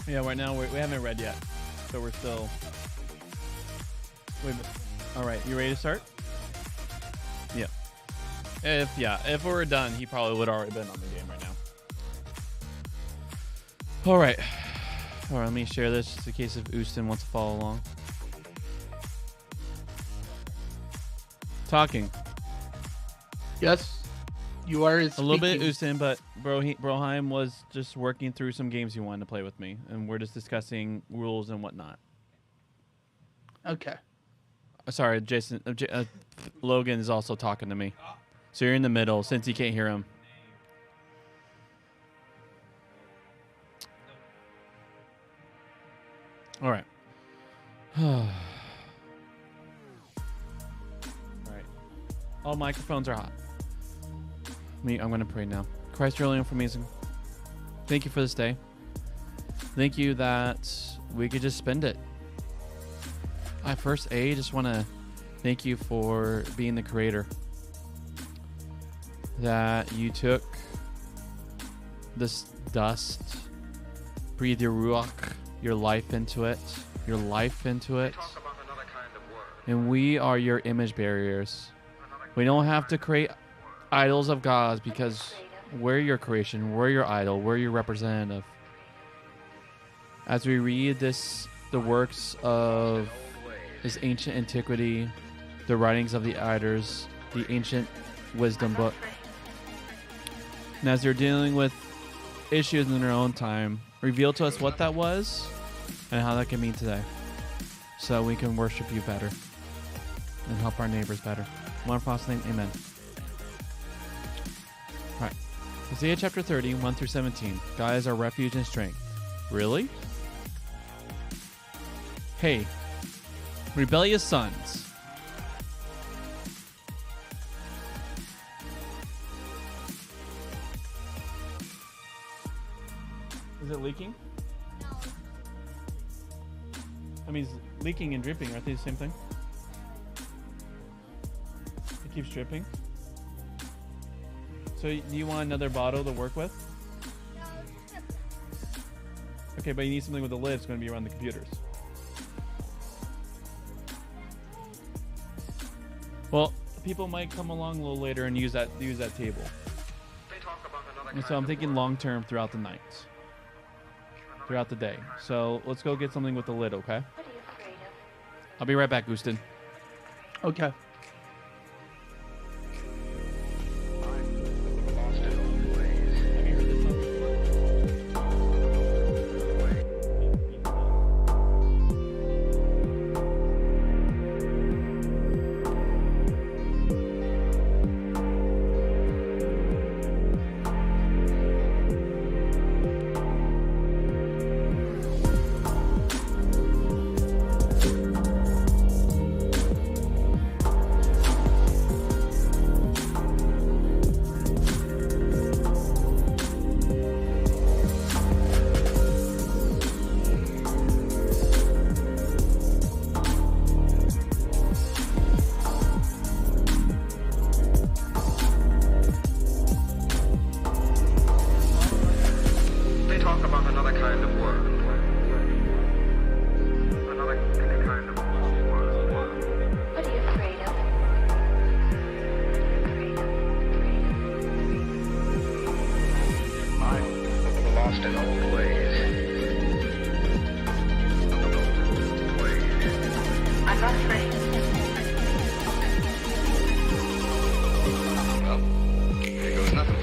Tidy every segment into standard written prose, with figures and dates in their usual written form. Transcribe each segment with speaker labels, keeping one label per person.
Speaker 1: Yeah, right now we haven't read yet, so we're still. Wait a minute. All right, you ready to start? Yeah. If we were done, he probably would have already been on the game right now. All right. All right, let me share this just in case if Houston wants to follow along. Talking.
Speaker 2: Yes, you are
Speaker 1: A little bit Houston, but Broheim was just working through some games he wanted to play with me, and we're just discussing rules and whatnot.
Speaker 2: Okay.
Speaker 1: Sorry, Jason. Logan is also talking to me. So you're in the middle since you can't hear him. All right. All right. All microphones are hot. I'm going to pray now. Christ, you're only for amazing. Thank you for this day. Thank you that we could just spend it. I just want to thank you for being the creator. That you took this dust, breathe your ruach, your life into it, and we are your image bearers. We don't have to create idols of gods because we're your creation, we're your idol, we're your representative. As we read the works of this ancient antiquity, the writings of the elders, the ancient wisdom book, and as they're dealing with issues in their own time, reveal to us what that was and how that can mean today, so we can worship you better and help our neighbors better. In one Father's name, amen. All right. Isaiah chapter 30, 1 through 17. God is our refuge and strength. Really? Hey, rebellious sons. Is it leaking?
Speaker 3: No.
Speaker 1: I mean, leaking and dripping, aren't they the same thing? It keeps dripping. So do you want another bottle to work with?
Speaker 3: No, it's just
Speaker 1: Okay, but you need something with a lid. It's going to be around the computers. Well, people might come along a little later and use that table. And so I'm thinking long term throughout the night, throughout the day. So let's go get something with the lid, okay?
Speaker 3: what are you afraid of?
Speaker 1: I'll be right back, Houston.
Speaker 2: Okay.
Speaker 1: Have you heard this song before?
Speaker 4: They talk about another kind of world. Another kind of world.
Speaker 3: What are you afraid of?
Speaker 4: I'm lost in old ways.
Speaker 3: I'm not afraid.
Speaker 4: Well, here goes nothing.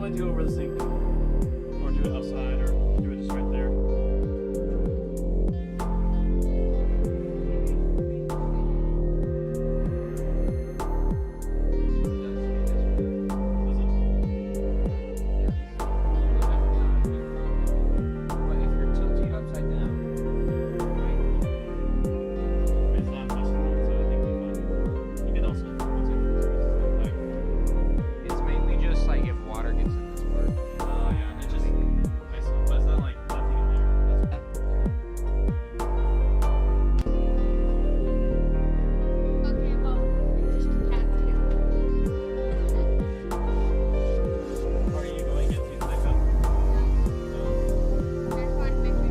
Speaker 1: want to do over the sink? Or do it outside, or do it just right there?
Speaker 5: It's mainly just like if water gets in this part.
Speaker 1: Oh yeah, it's just but it's not like nothing in there.
Speaker 3: Okay, well, just a tattoo.
Speaker 1: Where are you going into the next one?
Speaker 3: That's one picture.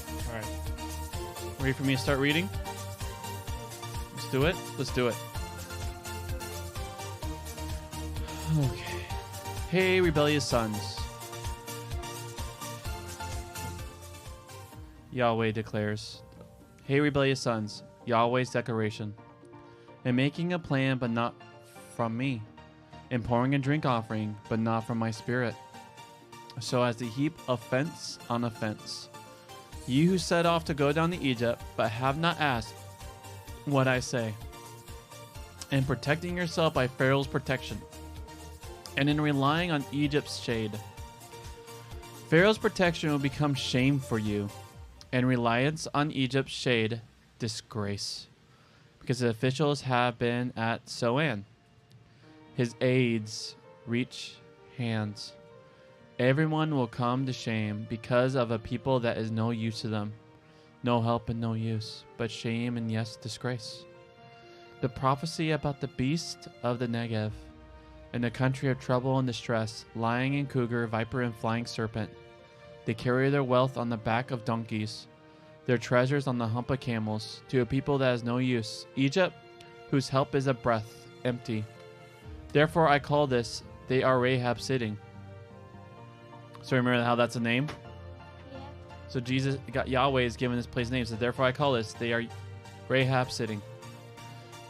Speaker 3: That's fine.
Speaker 1: All right. Ready for me to start reading? Let's do it. Let's do it. Okay. Hey, rebellious sons. Yahweh declares. Hey, rebellious sons. Yahweh's declaration. In making a plan, but not from me. In pouring a drink offering, but not from my spirit. So as to heap offense on offense. You who set off to go down to Egypt, but have not asked what I say. In protecting yourself by Pharaoh's protection. And in relying on Egypt's shade. Pharaoh's protection will become shame for you. And reliance on Egypt's shade, disgrace. Because the officials have been at Soan. His aides reach hands. Everyone will come to shame because of a people that is no use to them. No help and no use, but shame and yes, disgrace. The prophecy about the beast of the Negev, in the country of trouble and distress, lion and cougar, viper and flying serpent. They carry their wealth on the back of donkeys, their treasures on the hump of camels, to a people that is no use. Egypt, whose help is a breath, empty. Therefore I call this, they are Rahab sitting. So remember how that's a name?
Speaker 3: Yeah.
Speaker 1: So Yahweh is giving this place names. So therefore I call this, they are Rahab sitting.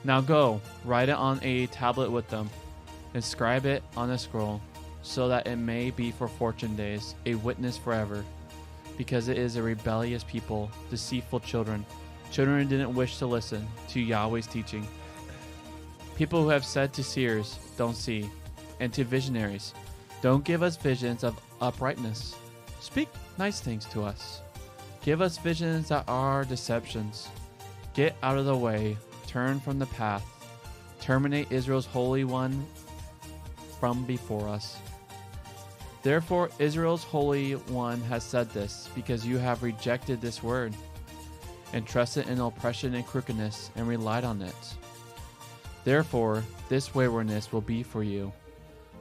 Speaker 1: Now go, write it on a tablet with them. Inscribe it on a scroll, so that it may be for fortune days, a witness forever. Because it is a rebellious people, deceitful children. Children who didn't wish to listen to Yahweh's teaching. People who have said to seers, don't see, and to visionaries, don't give us visions of uprightness. Speak nice things to us. Give us visions that are deceptions. Get out of the way. Turn from the path. Terminate Israel's Holy One from before us. Therefore, Israel's Holy One has said this, because you have rejected this word, and trusted in oppression and crookedness, and relied on it. Therefore, this waywardness will be for you,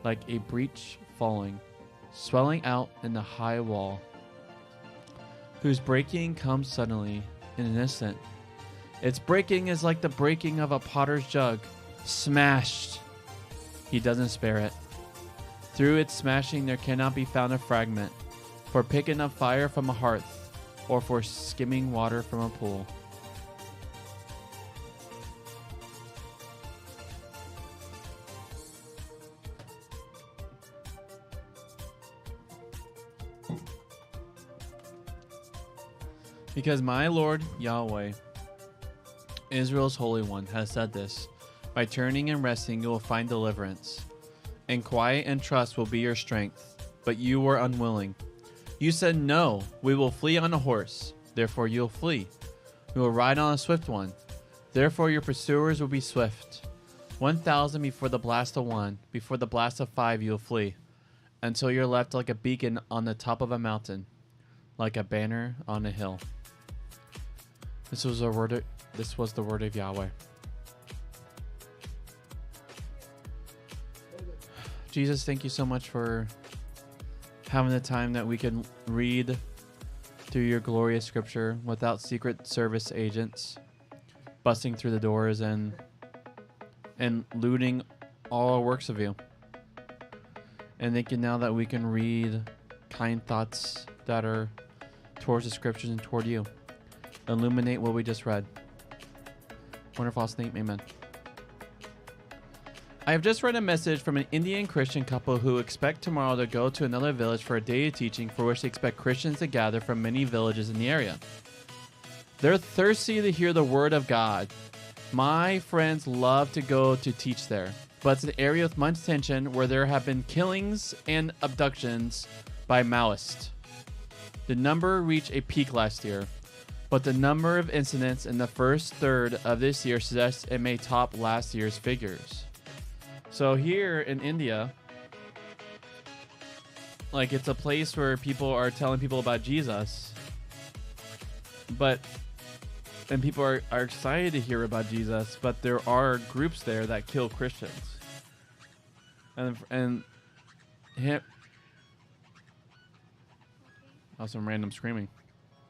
Speaker 1: like a breach falling, swelling out in the high wall, whose breaking comes suddenly, in an instant. Its breaking is like the breaking of a potter's jug, smashed. He doesn't spare it. Through its smashing there cannot be found a fragment, for picking up fire from a hearth, or for skimming water from a pool. Because my Lord Yahweh, Israel's Holy One, has said this, by turning and resting you will find deliverance, and quiet and trust will be your strength, but you were unwilling. You said, no, we will flee on a horse, therefore you'll flee. We will ride on a swift one, therefore your pursuers will be swift. 1,000 before the blast of one, before the blast of 5 you'll flee, until you're left like a beacon on the top of a mountain. like a banner on a hill. This was the word of Yahweh. Jesus, thank you so much for having the time that we can read through your glorious scripture without secret service agents busting through the doors and looting all our works of you. And thank you now that we can read kind thoughts that are towards the scriptures and toward you. Illuminate what we just read. Wonderful name, amen. I have just read a message from an Indian Christian couple who expect tomorrow to go to another village for a day of teaching for which they expect Christians to gather from many villages in the area. They're thirsty to hear the word of God. My friends love to go to teach there, but it's an area with much tension where there have been killings and abductions by Maoists. The number reached a peak last year, but the number of incidents in the first third of this year suggests it may top last year's figures. So here in India, like, it's a place where people are telling people about Jesus, and people are excited to hear about Jesus, but there are groups there that kill Christians. And him, oh, some random screaming.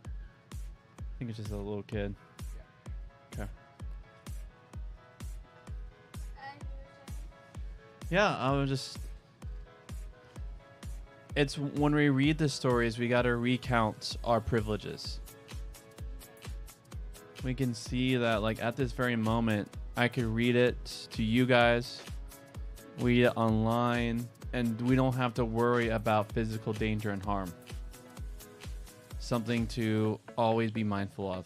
Speaker 1: I think it's just a little kid. Okay. Yeah, I was just... It's when we read the stories, we got to recount our privileges. We can see that, like, at this very moment, I could read it to you guys, read it online, and we don't have to worry about physical danger and harm. Something to always be mindful of.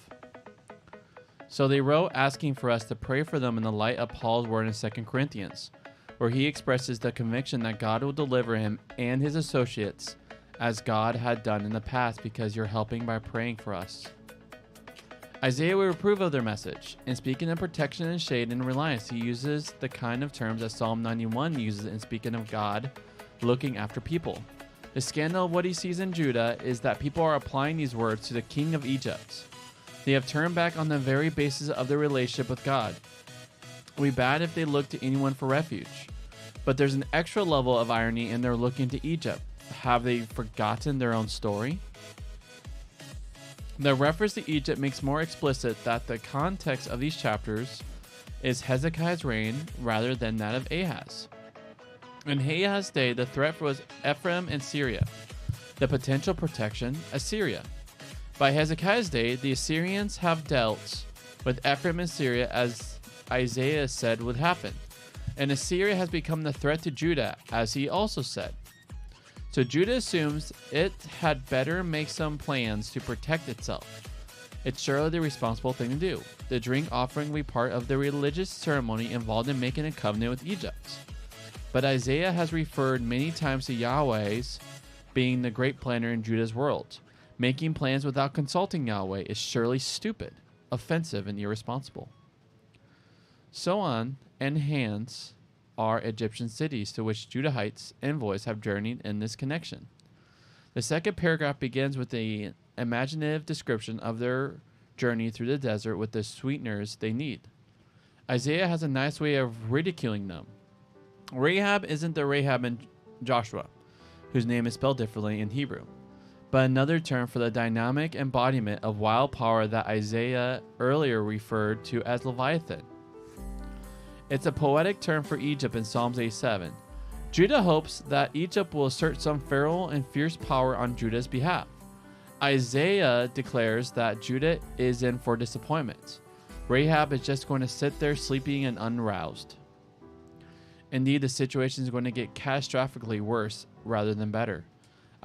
Speaker 1: So they wrote asking for us to pray for them in the light of Paul's word in 2 Corinthians, where he expresses the conviction that God will deliver him and his associates as God had done in the past because you're helping by praying for us. Isaiah will approve of their message. In speaking of protection and shade and reliance, he uses the kind of terms that Psalm 91 uses in speaking of God looking after people. The scandal of what he sees in Judah is that people are applying these words to the king of Egypt. They have turned back on the very basis of their relationship with God. It would be bad if they look to anyone for refuge. But there's an extra level of irony in their looking to Egypt. Have they forgotten their own story? The reference to Egypt makes more explicit that the context of these chapters is Hezekiah's reign rather than that of Ahaz. In Ahaz's day, the threat was Ephraim and Syria. The potential protection, Assyria. By Hezekiah's day, the Assyrians have dealt with Ephraim and Syria as Isaiah said would happen. And Assyria has become the threat to Judah, as he also said. So Judah assumes it had better make some plans to protect itself. It's surely the responsible thing to do. The drink offering will be part of the religious ceremony involved in making a covenant with Egypt. But Isaiah has referred many times to Yahweh's being the great planner in Judah's world. Making plans without consulting Yahweh is surely stupid, offensive, and irresponsible. So on and hands are Egyptian cities to which Judahites' envoys have journeyed in this connection. The second paragraph begins with the imaginative description of their journey through the desert with the sweeteners they need. Isaiah has a nice way of ridiculing them. Rahab isn't the Rahab in Joshua, whose name is spelled differently in Hebrew, but another term for the dynamic embodiment of wild power that Isaiah earlier referred to as Leviathan. It's a poetic term for Egypt in Psalms 87. Judah hopes that Egypt will assert some feral and fierce power on Judah's behalf. Isaiah declares that Judah is in for disappointment. Rahab is just going to sit there sleeping and unroused. Indeed, the situation is going to get catastrophically worse rather than better.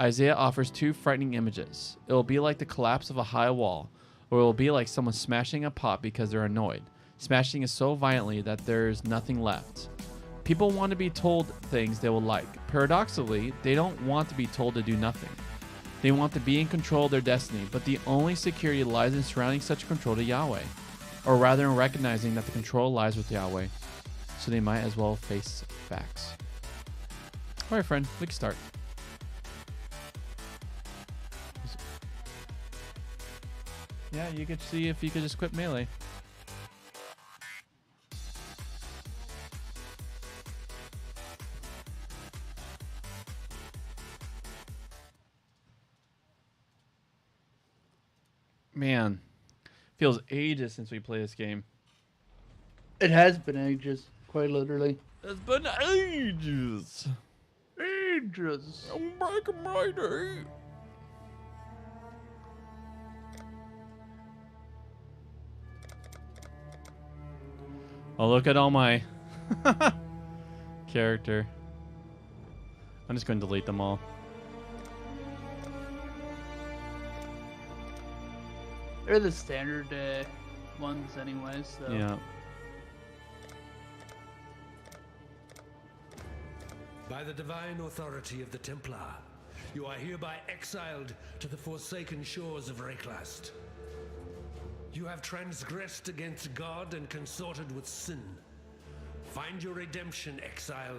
Speaker 1: Isaiah offers two frightening images. It will be like the collapse of a high wall, or it will be like someone smashing a pot because they're annoyed. Smashing it so violently that there's nothing left. People want to be told things they will like. Paradoxically, they don't want to be told to do nothing. They want to be in control of their destiny, but the only security lies in surrounding such control to Yahweh, or rather in recognizing that the control lies with Yahweh, so they might as well face facts. Alright friend, we can start. Yeah, you could see if you could just quit melee. Man, feels ages since we played this game.
Speaker 2: It has been ages, quite literally.
Speaker 1: It's been ages.
Speaker 2: Ages.
Speaker 1: I'm back in my day. Oh, look at all my character. I'm just going to delete them all.
Speaker 2: They're the standard ones anyway, so.
Speaker 1: Yeah.
Speaker 6: By the divine authority of the Templar, you are hereby exiled to the forsaken shores of Reichlast. You have transgressed against God and consorted with sin. Find your redemption, Exile,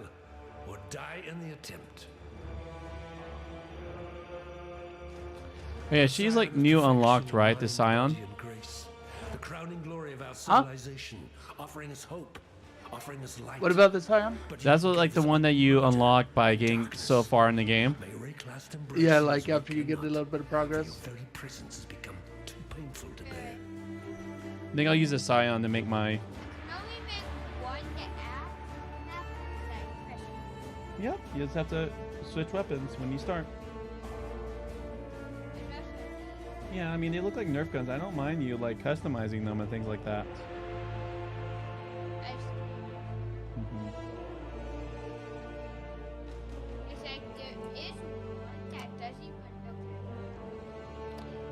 Speaker 6: or die in the attempt.
Speaker 1: Yeah, she's like new unlocked, right? The Scion?
Speaker 6: The crowning glory of our civilization, offering us hope, offering us light.
Speaker 2: What about the Scion?
Speaker 1: That's what, like the one that you unlock by getting so far in the game.
Speaker 2: Yeah, like after you get a little bit of progress.
Speaker 6: Very presence has become too painful to bear.
Speaker 1: I think I'll use the Scion to make my...
Speaker 3: Can only make one to add? That's like pressure.
Speaker 1: Yep, you just have to switch weapons when you start. Yeah, I mean, they look like Nerf guns. I don't mind you, like, customizing them and things like that. Mm-hmm.
Speaker 3: It's like there is one that doesn't even look.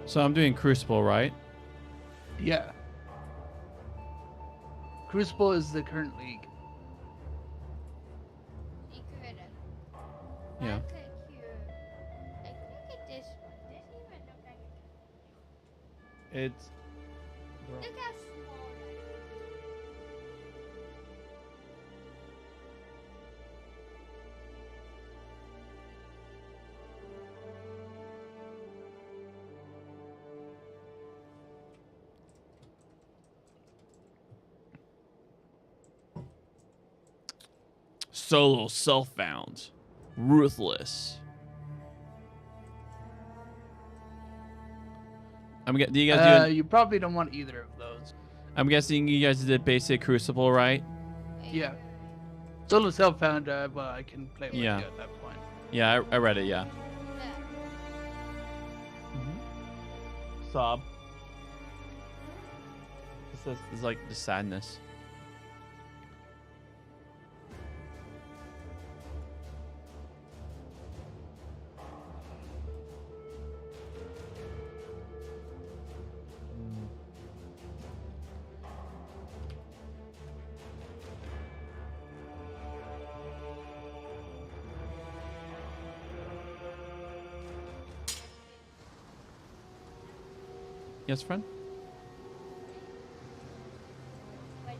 Speaker 1: So I'm doing Crucible, right?
Speaker 2: Yeah. Crucible is the current league.
Speaker 3: Secret.
Speaker 1: Yeah.
Speaker 3: Look at here. Like, look at this one. Doesn't even look like it.
Speaker 1: It's...
Speaker 3: Look how small that is.
Speaker 1: Solo self-found. Ruthless. Do you guys do...
Speaker 2: You probably don't want either of those.
Speaker 1: I'm guessing you guys did basic Crucible, right?
Speaker 2: Yeah. Solo self-found, well, I can play with
Speaker 1: Yeah.
Speaker 2: you at that point.
Speaker 1: Yeah, I read it, yeah.
Speaker 3: Look.
Speaker 1: Sob. This is like the sadness. Yes, friend?
Speaker 3: What?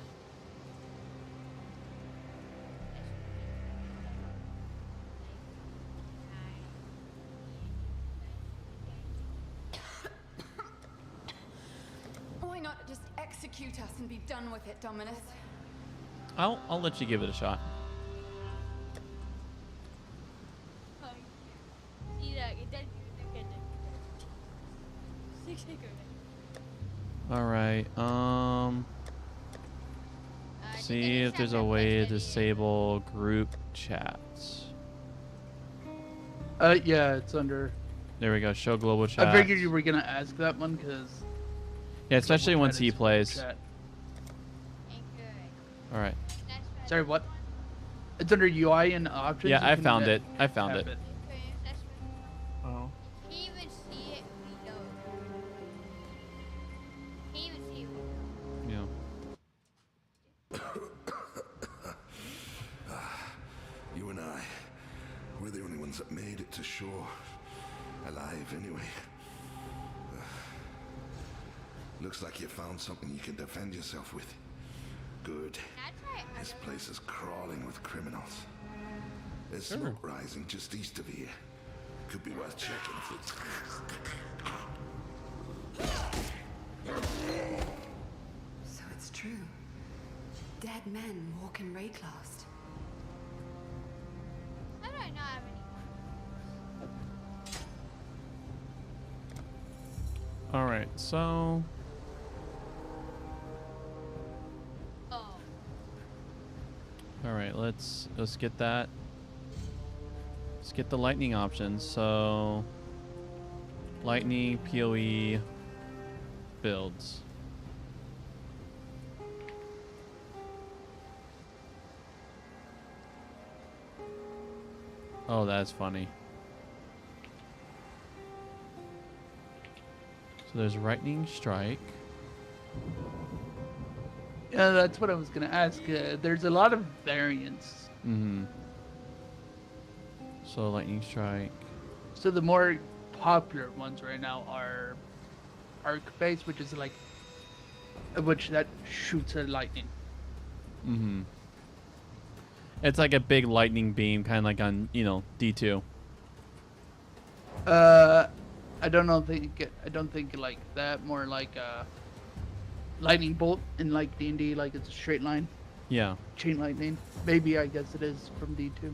Speaker 7: Why not just execute us and be done with it, Dominus?
Speaker 1: I'll let you give it a shot.
Speaker 3: See, look, it does. Look at it. 6 seconds.
Speaker 1: All right. See if there's a way to disable group chats.
Speaker 2: Yeah, it's under.
Speaker 1: There we go. Show global chat.
Speaker 2: I figured you were gonna ask that one because.
Speaker 1: Yeah, especially once he plays.
Speaker 3: Ain't good.
Speaker 1: All right.
Speaker 3: That's what
Speaker 2: Sorry, what? It's under UI and options.
Speaker 1: Yeah,
Speaker 2: you
Speaker 1: I
Speaker 2: can,
Speaker 1: found it. I found
Speaker 2: tap
Speaker 1: it.
Speaker 3: Okay, that's what.
Speaker 1: Oh.
Speaker 3: Can you even see it below? Can you even see it below?
Speaker 1: Yeah.
Speaker 8: You and I, we're the only ones that made it to shore. Alive, anyway. Looks like you found something you can defend yourself with. Good.
Speaker 3: That's why
Speaker 8: This place is crawling with criminals. There's
Speaker 1: Sure.
Speaker 8: smoke rising just east of here. Could be worth checking if it's...
Speaker 1: All right, so
Speaker 3: Oh.
Speaker 1: all right, let's get that. Let's get the lightning options. So lightning PoE builds. Oh, that's funny. So there's lightning strike.
Speaker 2: Yeah, that's what I was gonna ask. There's a lot of variants.
Speaker 1: Mm-hmm. So lightning strike.
Speaker 2: So the more popular ones right now are arc base, which is like which that shoots at lightning.
Speaker 1: Mm-hmm. It's like a big lightning beam, kind of like on, D2.
Speaker 2: I don't know. I don't think like that. More like lightning bolt in like D&D, like it's a straight line,
Speaker 1: Yeah.
Speaker 2: chain lightning. Maybe I guess it is from D2.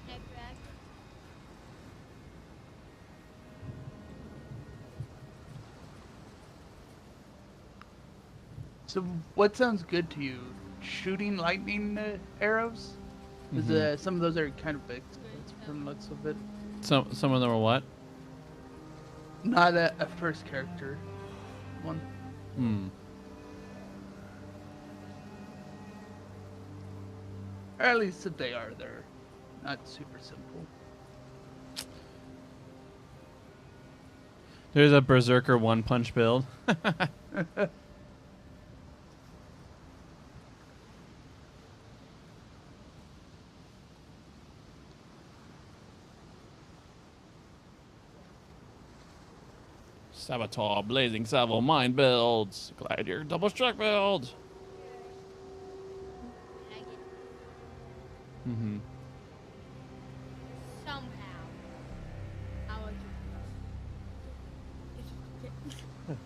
Speaker 3: Neck drag.
Speaker 2: So what sounds good to you? Shooting lightning arrows? Because some of those are kind of big from the looks of it.
Speaker 1: Some of them are what?
Speaker 2: Not a first character one.
Speaker 1: Hmm.
Speaker 2: Or at least if they are, they're not super simple.
Speaker 1: There's a Berserker one punch build. Saboteur, Blazing Salvo, Mine builds. Gladiator, Double Strike build.
Speaker 3: And I get
Speaker 1: Mm-hmm.
Speaker 3: somehow. I will do.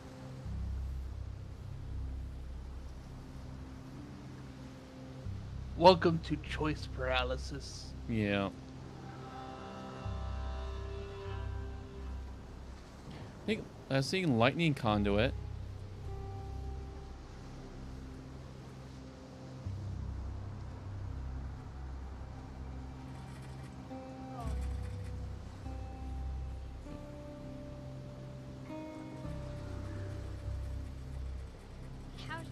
Speaker 2: Welcome to choice paralysis.
Speaker 1: Yeah. I think I was seeing lightning conduit.
Speaker 3: How?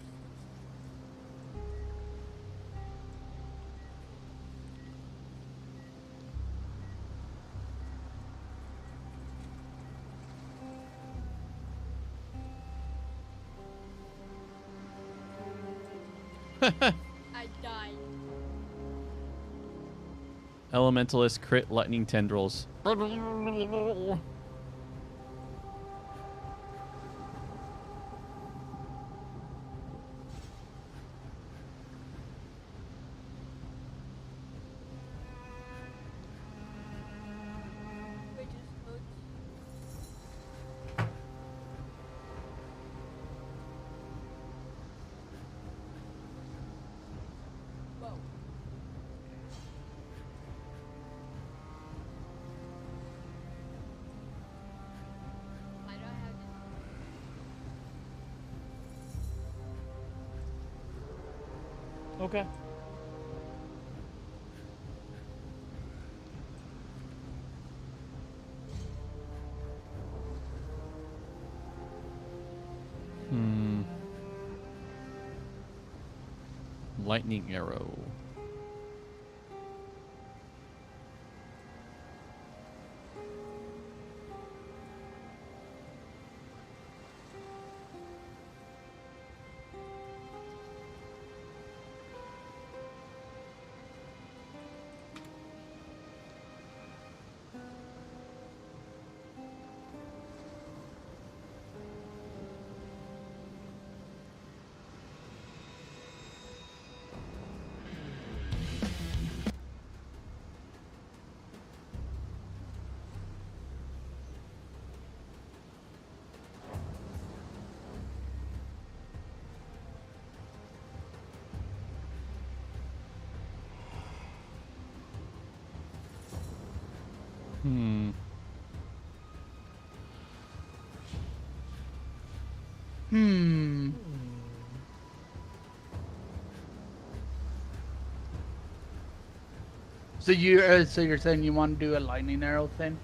Speaker 3: I died.
Speaker 1: Elementalist crit lightning tendrils.
Speaker 3: Which is good. Whoa. Why do I have this?
Speaker 1: Okay. Hmm. Lightning arrow. Hmm.
Speaker 2: Hmm. So you're saying you want to do a lightning arrow thing?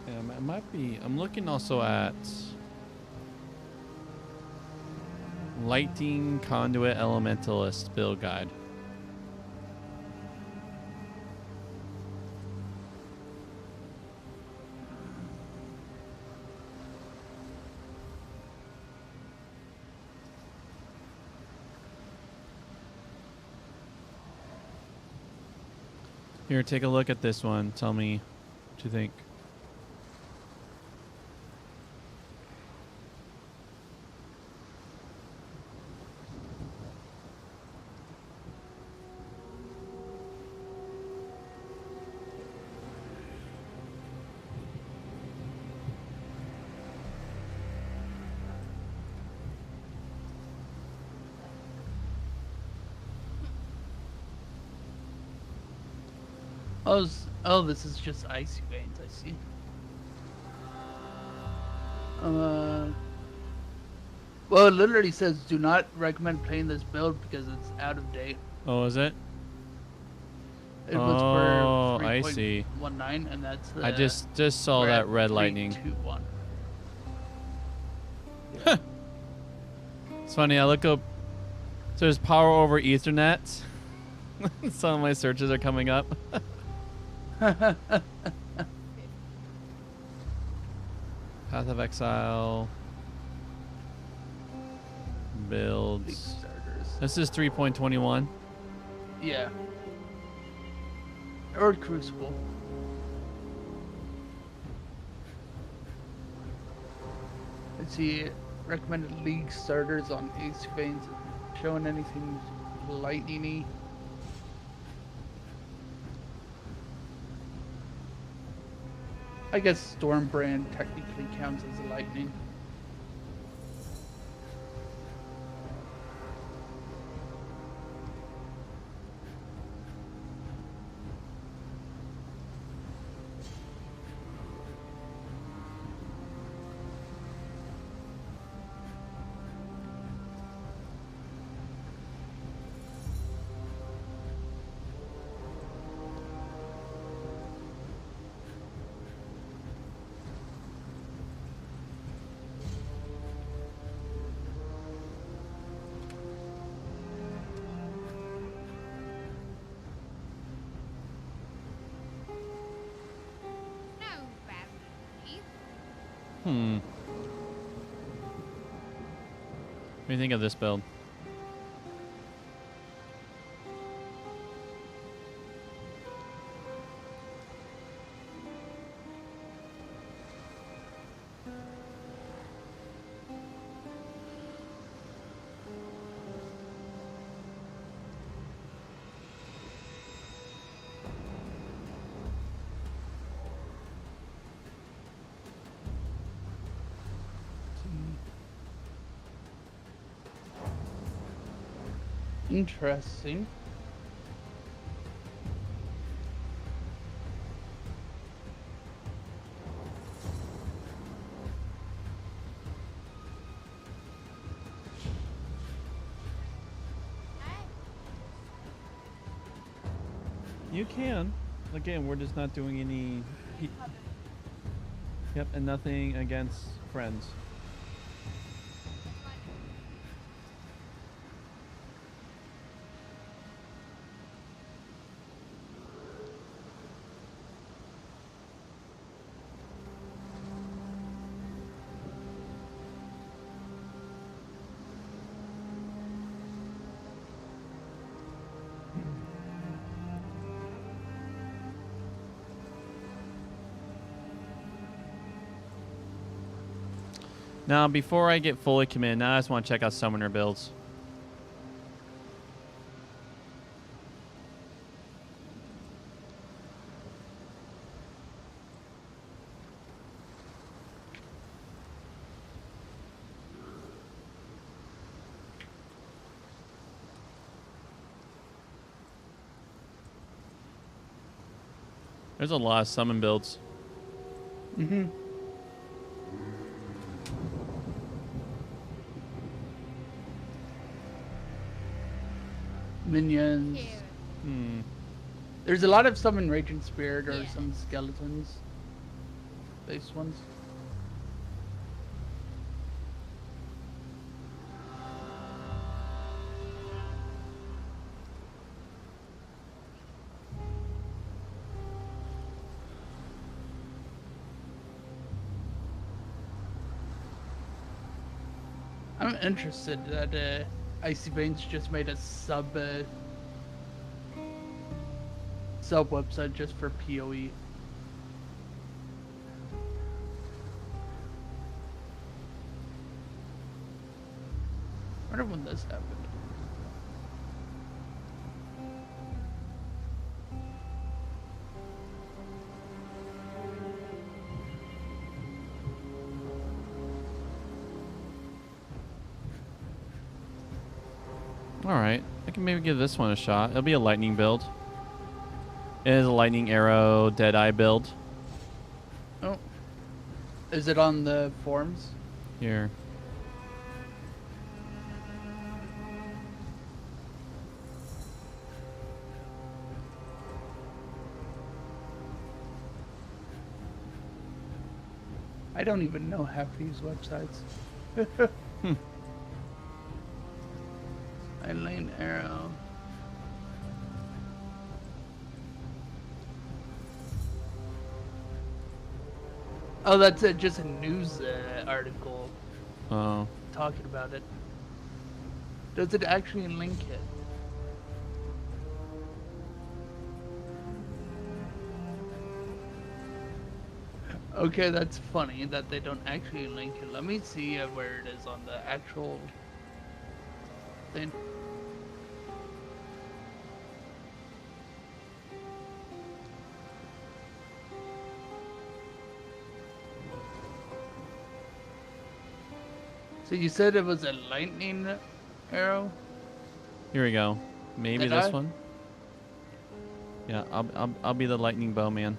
Speaker 1: Yeah, it might be. I'm looking also at Lightning Conduit Elementalist build guide. Here, take a look at this one. Tell me what you think.
Speaker 2: Oh, this is just icy veins. I see. Well, it literally says do not recommend playing this build because it's out of date.
Speaker 1: Oh, is it?
Speaker 2: It was
Speaker 1: Oh,
Speaker 2: for
Speaker 1: I see.
Speaker 2: 3.19, and that's the
Speaker 1: I just saw that red lightning.
Speaker 2: 3.21.
Speaker 1: It's funny. I look up. So there's power over Ethernet. Some of my searches are coming up. Path of Exile. Builds.
Speaker 2: Starters.
Speaker 1: This is 3.21.
Speaker 2: Yeah. Or Crucible. Let's see. Recommended league starters on Ace Veins. Showing anything lightning-y. I guess Stormbrand technically counts as a lightning.
Speaker 3: No, Barry.
Speaker 1: Hmm. What do you think of this build?
Speaker 2: Interesting.
Speaker 1: You can. Again, we're just not doing any. Yep, and nothing against friends. Now, before I get fully committed, now I just want to check out summoner builds. There's a lot of summon builds.
Speaker 2: Mm-hmm. Minions.
Speaker 3: Here.
Speaker 1: Hmm.
Speaker 2: There's a lot of summon Raging Spirit or
Speaker 3: Yeah.
Speaker 2: some skeletons. Base ones. I'm interested that Icy Veins just made a sub website just for PoE. I wonder when this happened.
Speaker 1: All right. I can maybe give this one a shot. It'll be a lightning build. It is a lightning arrow Deadeye build.
Speaker 2: Oh. Is it on the forums?
Speaker 1: Here.
Speaker 2: I don't even know half these websites. Lane Arrow. Oh, that's just a news article
Speaker 1: Oh.
Speaker 2: talking about it. Does it actually link it? Okay, that's funny that they don't actually link it. Let me see where it is on the actual thing. So you said it was a lightning arrow?
Speaker 1: Here we go. Maybe
Speaker 2: Deadeye?
Speaker 1: this one. Yeah, I'll be the lightning bow man.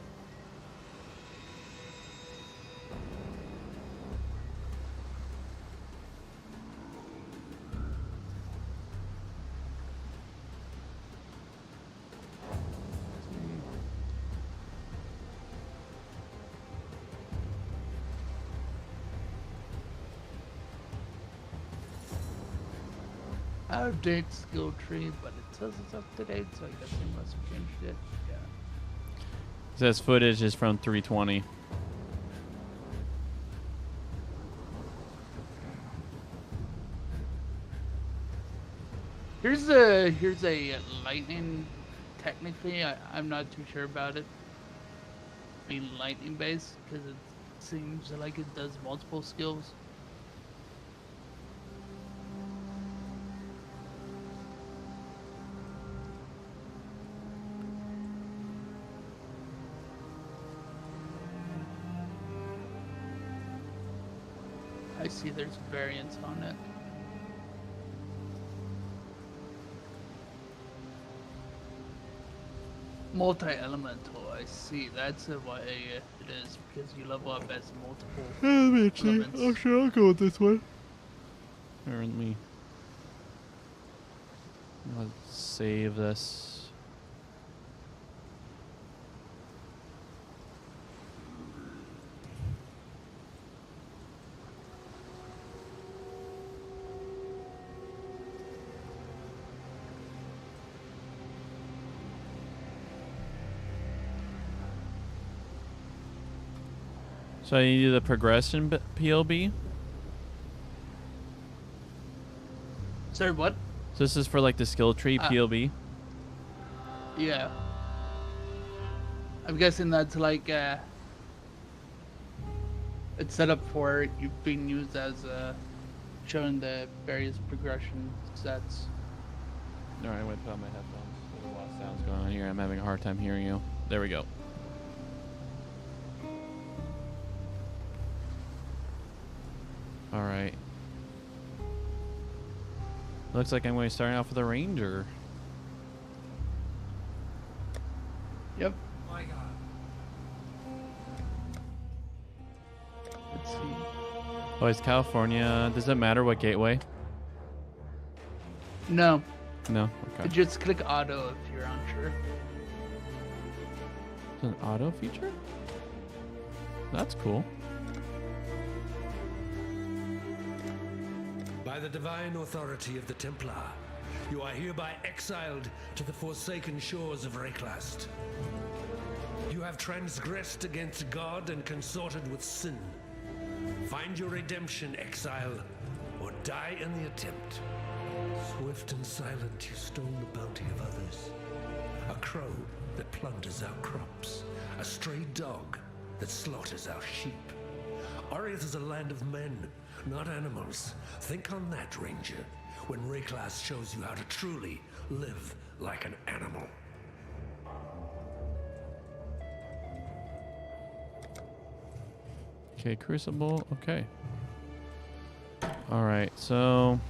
Speaker 2: Out of date skill tree, but it says it's up to date, so I guess they must have changed it. Yeah.
Speaker 1: It says footage is from 320.
Speaker 2: Here's a lightning. Technically, I'm not too sure about it being lightning based because it seems like it does multiple skills. I see there's variants on it. Multi-elemental, I see. That's why it is, because you level up as multiple elements.
Speaker 1: I'm sure I'll go with this one. Here, let me. I'll save this. So you do the progression PLB.
Speaker 2: Sorry, what?
Speaker 1: So this is for like the skill tree PLB.
Speaker 2: Yeah. I'm guessing that's like it's set up for you being used as showing the various progression sets.
Speaker 1: All right, I'm gonna put on my headphones. There's a lot of sounds going on here. I'm having a hard time hearing you. There we go. All right. Looks like I'm going to start off with a ranger.
Speaker 2: Yep.
Speaker 6: My God.
Speaker 1: Oh, it's California. Does it matter what gateway?
Speaker 2: No,
Speaker 1: No. Okay.
Speaker 2: just click auto if you're unsure.
Speaker 1: It's an auto feature? That's cool.
Speaker 6: By the divine authority of the Templar, you are hereby exiled to the forsaken shores of Rayclast. You have transgressed against God and consorted with sin. Find your redemption, Exile, or die in the attempt. Swift and silent, you stole the bounty of others. A crow that plunders our crops. A stray dog that slaughters our sheep. Oriath is a land of men, not animals. Think on that, Ranger, when Rayclast shows you how to truly live like an animal.
Speaker 1: Okay, Crucible. Okay. All right, so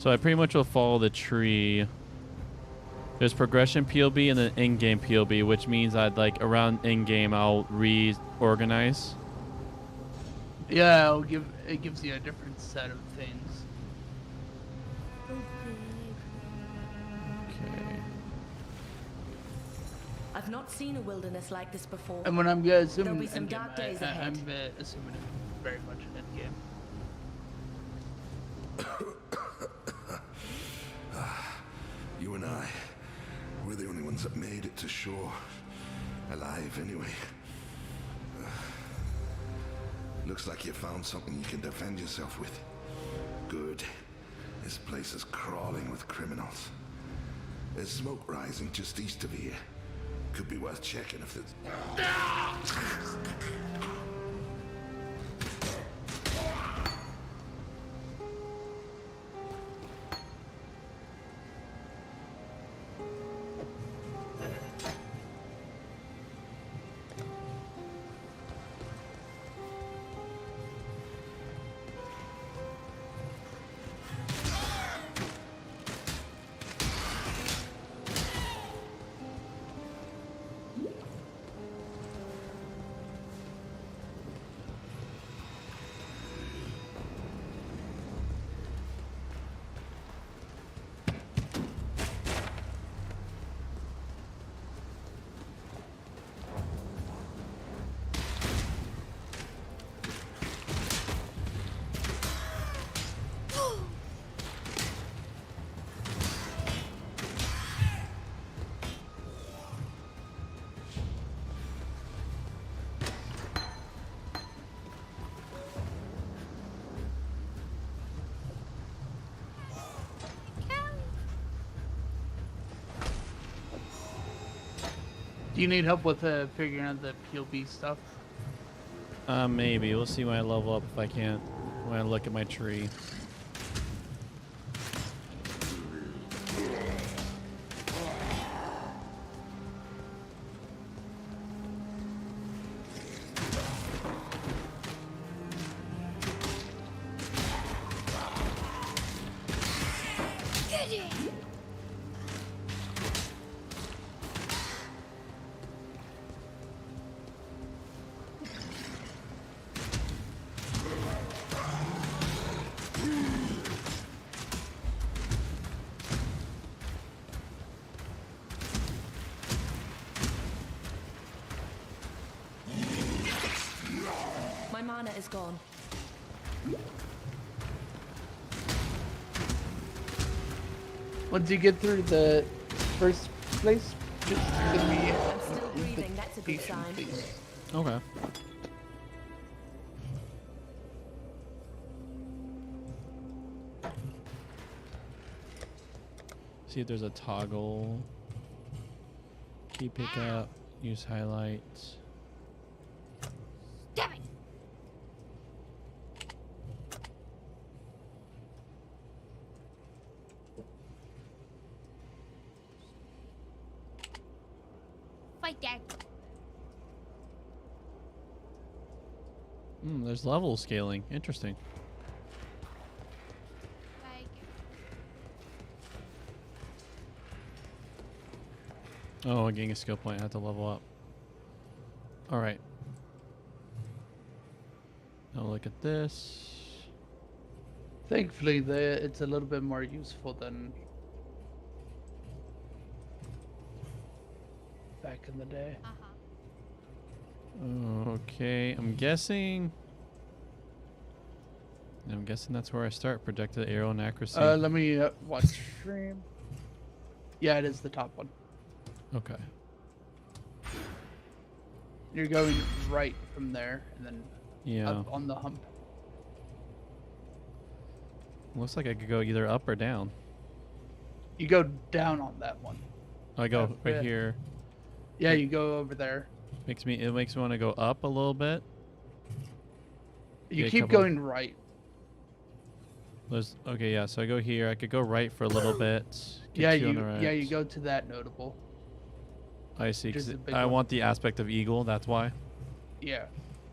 Speaker 1: I pretty much will follow the tree. There's progression POB and then in-game POB, which means I'd like around in-game I'll reorganize.
Speaker 2: Yeah, it gives you a different set of things.
Speaker 1: Okay.
Speaker 9: I've not seen a wilderness like this before.
Speaker 2: And when I'm assuming
Speaker 9: be some
Speaker 2: endgame,
Speaker 9: dark days ahead.
Speaker 2: I'm assuming it's very much an endgame.
Speaker 8: You and I, we're the only ones that made it to shore. Alive, anyway. Looks like you found something you can defend yourself with. Good. This place is crawling with criminals. There's smoke rising just east of here. Could be worth checking if there's...
Speaker 2: Do you need help with figuring out the POB stuff?
Speaker 1: Maybe. We'll see when I level up if I can't. When I look at my tree.
Speaker 9: My mana is gone.
Speaker 2: Once you get through the first place, just give me
Speaker 9: I'm still breathing. That's a good
Speaker 2: patient,
Speaker 9: sign.
Speaker 2: please.
Speaker 1: Okay. See if there's a toggle. Key pickup. Use highlights.
Speaker 3: Damn it! Fight that.
Speaker 1: There's level scaling. Interesting.
Speaker 3: Like,
Speaker 1: Oh, getting a skill point. I have to level up. All right. Now look at this.
Speaker 2: Thankfully, it's a little bit more useful than back in the day.
Speaker 1: Okay, I'm guessing that's where I start. Projected arrow and accuracy.
Speaker 2: Let me watch stream. Yeah, it is the top one.
Speaker 1: Okay.
Speaker 2: You're going right from there, and then
Speaker 1: Yeah.
Speaker 2: up on the hump.
Speaker 1: Looks like I could go either up or down.
Speaker 2: You go down on that one.
Speaker 1: I go right
Speaker 2: Yeah.
Speaker 1: here.
Speaker 2: Yeah, you go over there.
Speaker 1: It makes me want to go up a little bit.
Speaker 2: You
Speaker 1: Yeah,
Speaker 2: keep
Speaker 1: couple-
Speaker 2: going right.
Speaker 1: Okay, yeah. So I go here. I could go right for a little bit. Get
Speaker 2: Yeah,
Speaker 1: two on the
Speaker 2: you
Speaker 1: right.
Speaker 2: go to that notable.
Speaker 1: I see. 'Cause
Speaker 2: Just a big
Speaker 1: I
Speaker 2: one.
Speaker 1: want the aspect of eagle. That's why.
Speaker 2: Yeah.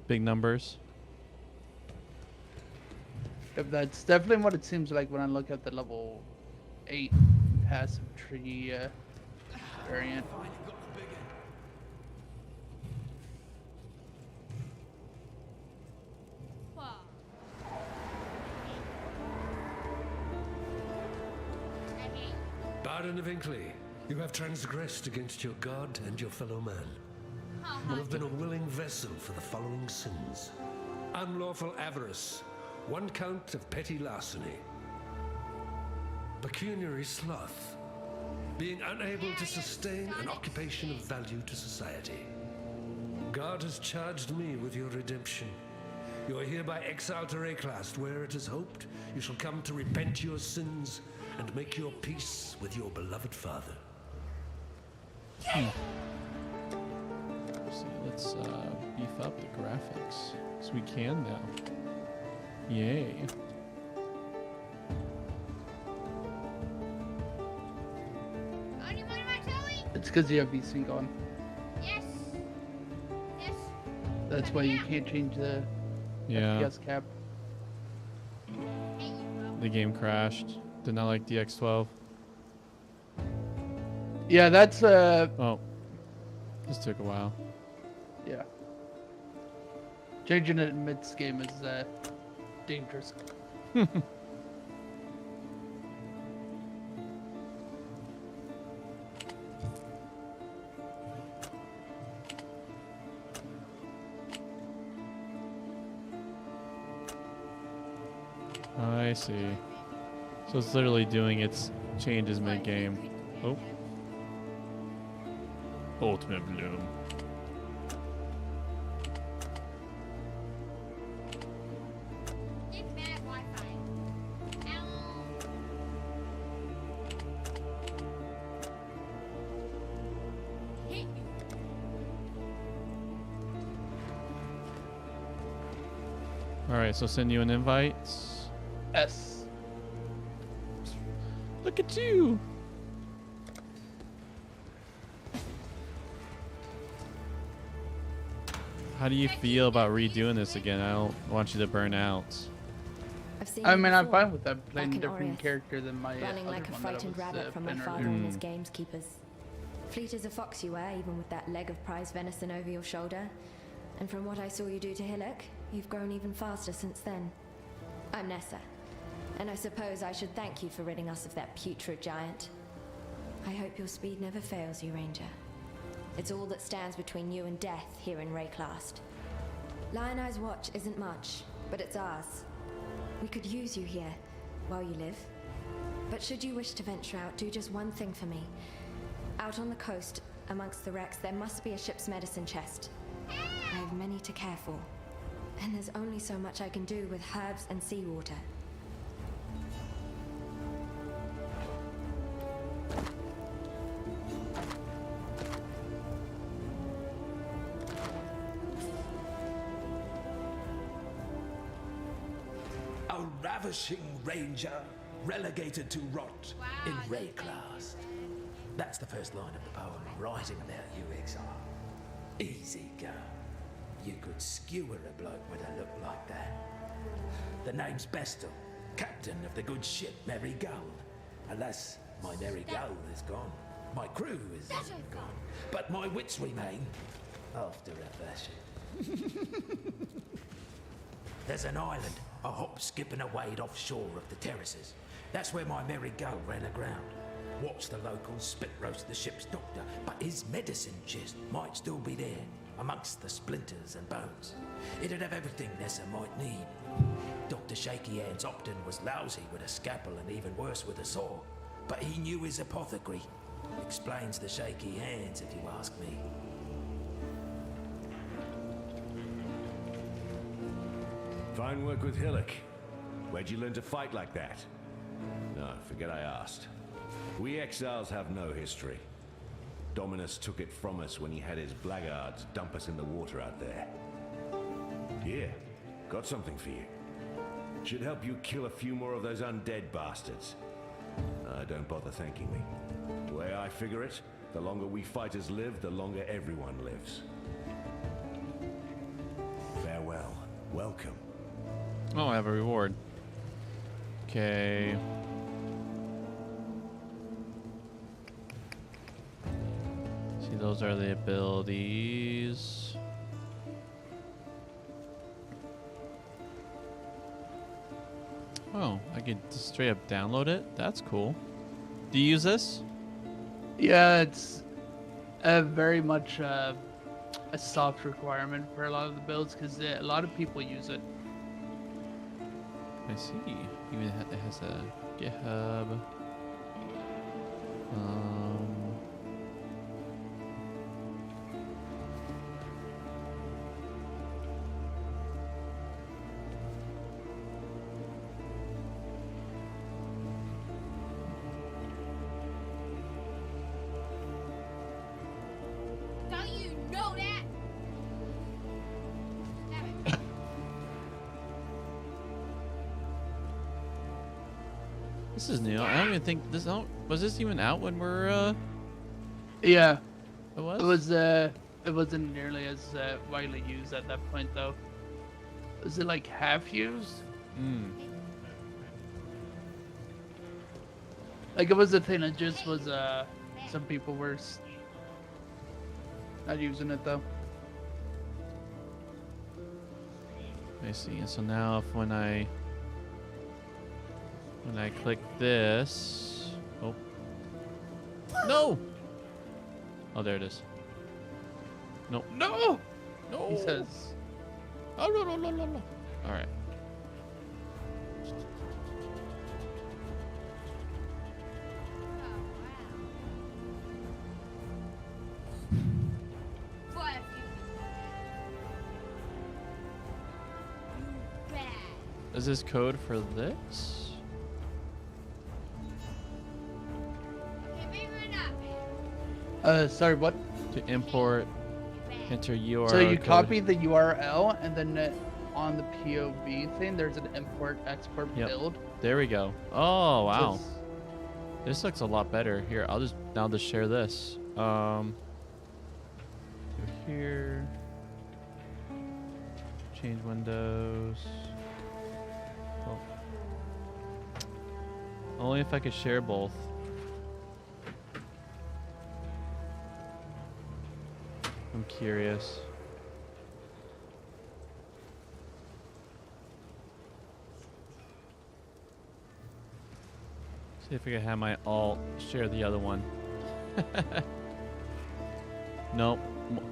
Speaker 1: Big numbers.
Speaker 2: If that's definitely what it seems like when I look at the level 8 passive tree variant.
Speaker 6: Baron of Inkley, you have transgressed against your god and your fellow man. You have been a willing vessel for the following sins: unlawful avarice, 1 count of petty larceny, pecuniary sloth, being unable to sustain an occupation of value to society. God has charged me with your redemption. You are hereby exiled to Rayclast, where it is hoped you shall come to repent your sins and make your peace with your beloved father.
Speaker 1: Let's beef up the graphics. So we can now. Yay.
Speaker 2: It's because you have VSync on.
Speaker 3: Yes. Yes.
Speaker 2: That's why you can't change the
Speaker 1: Yeah.
Speaker 2: FPS cap.
Speaker 1: The game crashed. Did not like DX12.
Speaker 2: Yeah, that's
Speaker 1: Oh. This took a while.
Speaker 2: yeah. Changing it mid game is dangerous.
Speaker 1: I see. So it's literally doing its changes mid-game. Oh. Ultimate Bloom.
Speaker 3: It's bad Wi-Fi. Ow. Hit you.
Speaker 1: Alright, so send you an invite.
Speaker 2: S.
Speaker 1: Look at you! How do you feel about redoing this again? I don't want you to burn out.
Speaker 9: I've seen
Speaker 2: I
Speaker 9: you
Speaker 2: mean, I'm
Speaker 9: before,
Speaker 2: fine with that. Playing
Speaker 9: back
Speaker 2: a
Speaker 9: in
Speaker 2: different
Speaker 9: Oriath,
Speaker 2: character than my
Speaker 9: running
Speaker 2: other
Speaker 9: like a
Speaker 2: one that I
Speaker 9: frightened
Speaker 2: was,
Speaker 9: rabbit from my
Speaker 2: playing
Speaker 9: father
Speaker 2: earlier.
Speaker 9: and his gameskeepers. Fleet as a fox you were, even with that leg of prize venison over your shoulder. And from what I saw you do to Hillock, you've grown even faster since then. I'm Nessa, and I suppose I should thank you for ridding us of that putrid giant. I hope your speed never fails you, Ranger. It's all that stands between you and death here in Rayclast. Lion Eye's watch isn't much, but it's ours. We could use you here, while you live. But should you wish to venture out, do just one thing for me. Out on the coast, amongst the wrecks, there must be a ship's medicine chest. I have many to care for, and there's only so much I can do with herbs and seawater.
Speaker 10: A ravishing ranger, relegated to rot in Rayclast. That's the first line of the poem writing about you, Exile. Easy go. You could skewer a bloke with a look like that. The name's Bestel, captain of the good ship Mary Gold. Alas, my Mary Gold is gone. My crew is gone, but my wits remain after a fashion. There's an island, a hop, skip and a wade offshore of the terraces. That's where my merry go ran aground. Watched the locals spit roast the ship's doctor, but his medicine chest might still be there, amongst the splinters and bones. It'd have everything Nessa might need. Dr. Shaky Hands Upton was lousy with a scalpel and even worse with a saw, but he knew his apothecary. Explains the shaky hands, if you ask me.
Speaker 11: Fine work with Hillock. Where'd you learn to fight like that? No, forget I asked. We exiles have no history. Dominus took it from us when he had his blackguards dump us in the water out there. Here, got something for you. Should help you kill a few more of those undead bastards. Don't bother thanking me. The way I figure it, the longer we fighters live, the longer everyone lives. Farewell. Welcome.
Speaker 1: Oh, I have a reward. Okay. See, those are the abilities. Oh, I can just straight up download it? That's cool. Do you use this?
Speaker 2: Yeah, it's very much a soft requirement for a lot of the builds because a lot of people use it.
Speaker 1: I see. Even it has a GitHub.
Speaker 3: Don't you know that? Damn it.
Speaker 1: This is new. I don't even think this was this even out when we're
Speaker 2: Yeah,
Speaker 1: it was?
Speaker 2: it wasn't nearly as widely used at that point though. Was it like half used? Like it was a thing. It just was some people were not using it though.
Speaker 1: I see. And so now if when I click this, oh no! Oh, there it is. No, no, no!
Speaker 2: He says,
Speaker 1: oh no no no no no! All right.
Speaker 3: What if you bad?
Speaker 1: Is this code for this?
Speaker 3: Okay, maybe not.
Speaker 2: sorry, what?
Speaker 1: To import, enter URL.
Speaker 2: So you
Speaker 1: code.
Speaker 2: copy the URL and then on the POV thing, there's an import export
Speaker 1: Yep.
Speaker 2: build.
Speaker 1: There we go. Oh wow,
Speaker 2: Just-
Speaker 1: this looks a lot better. Here, I'll just share this. Go here. Change windows. Oh. Only if I could share both. I'm curious. See if I can have my alt share the other one. Nope.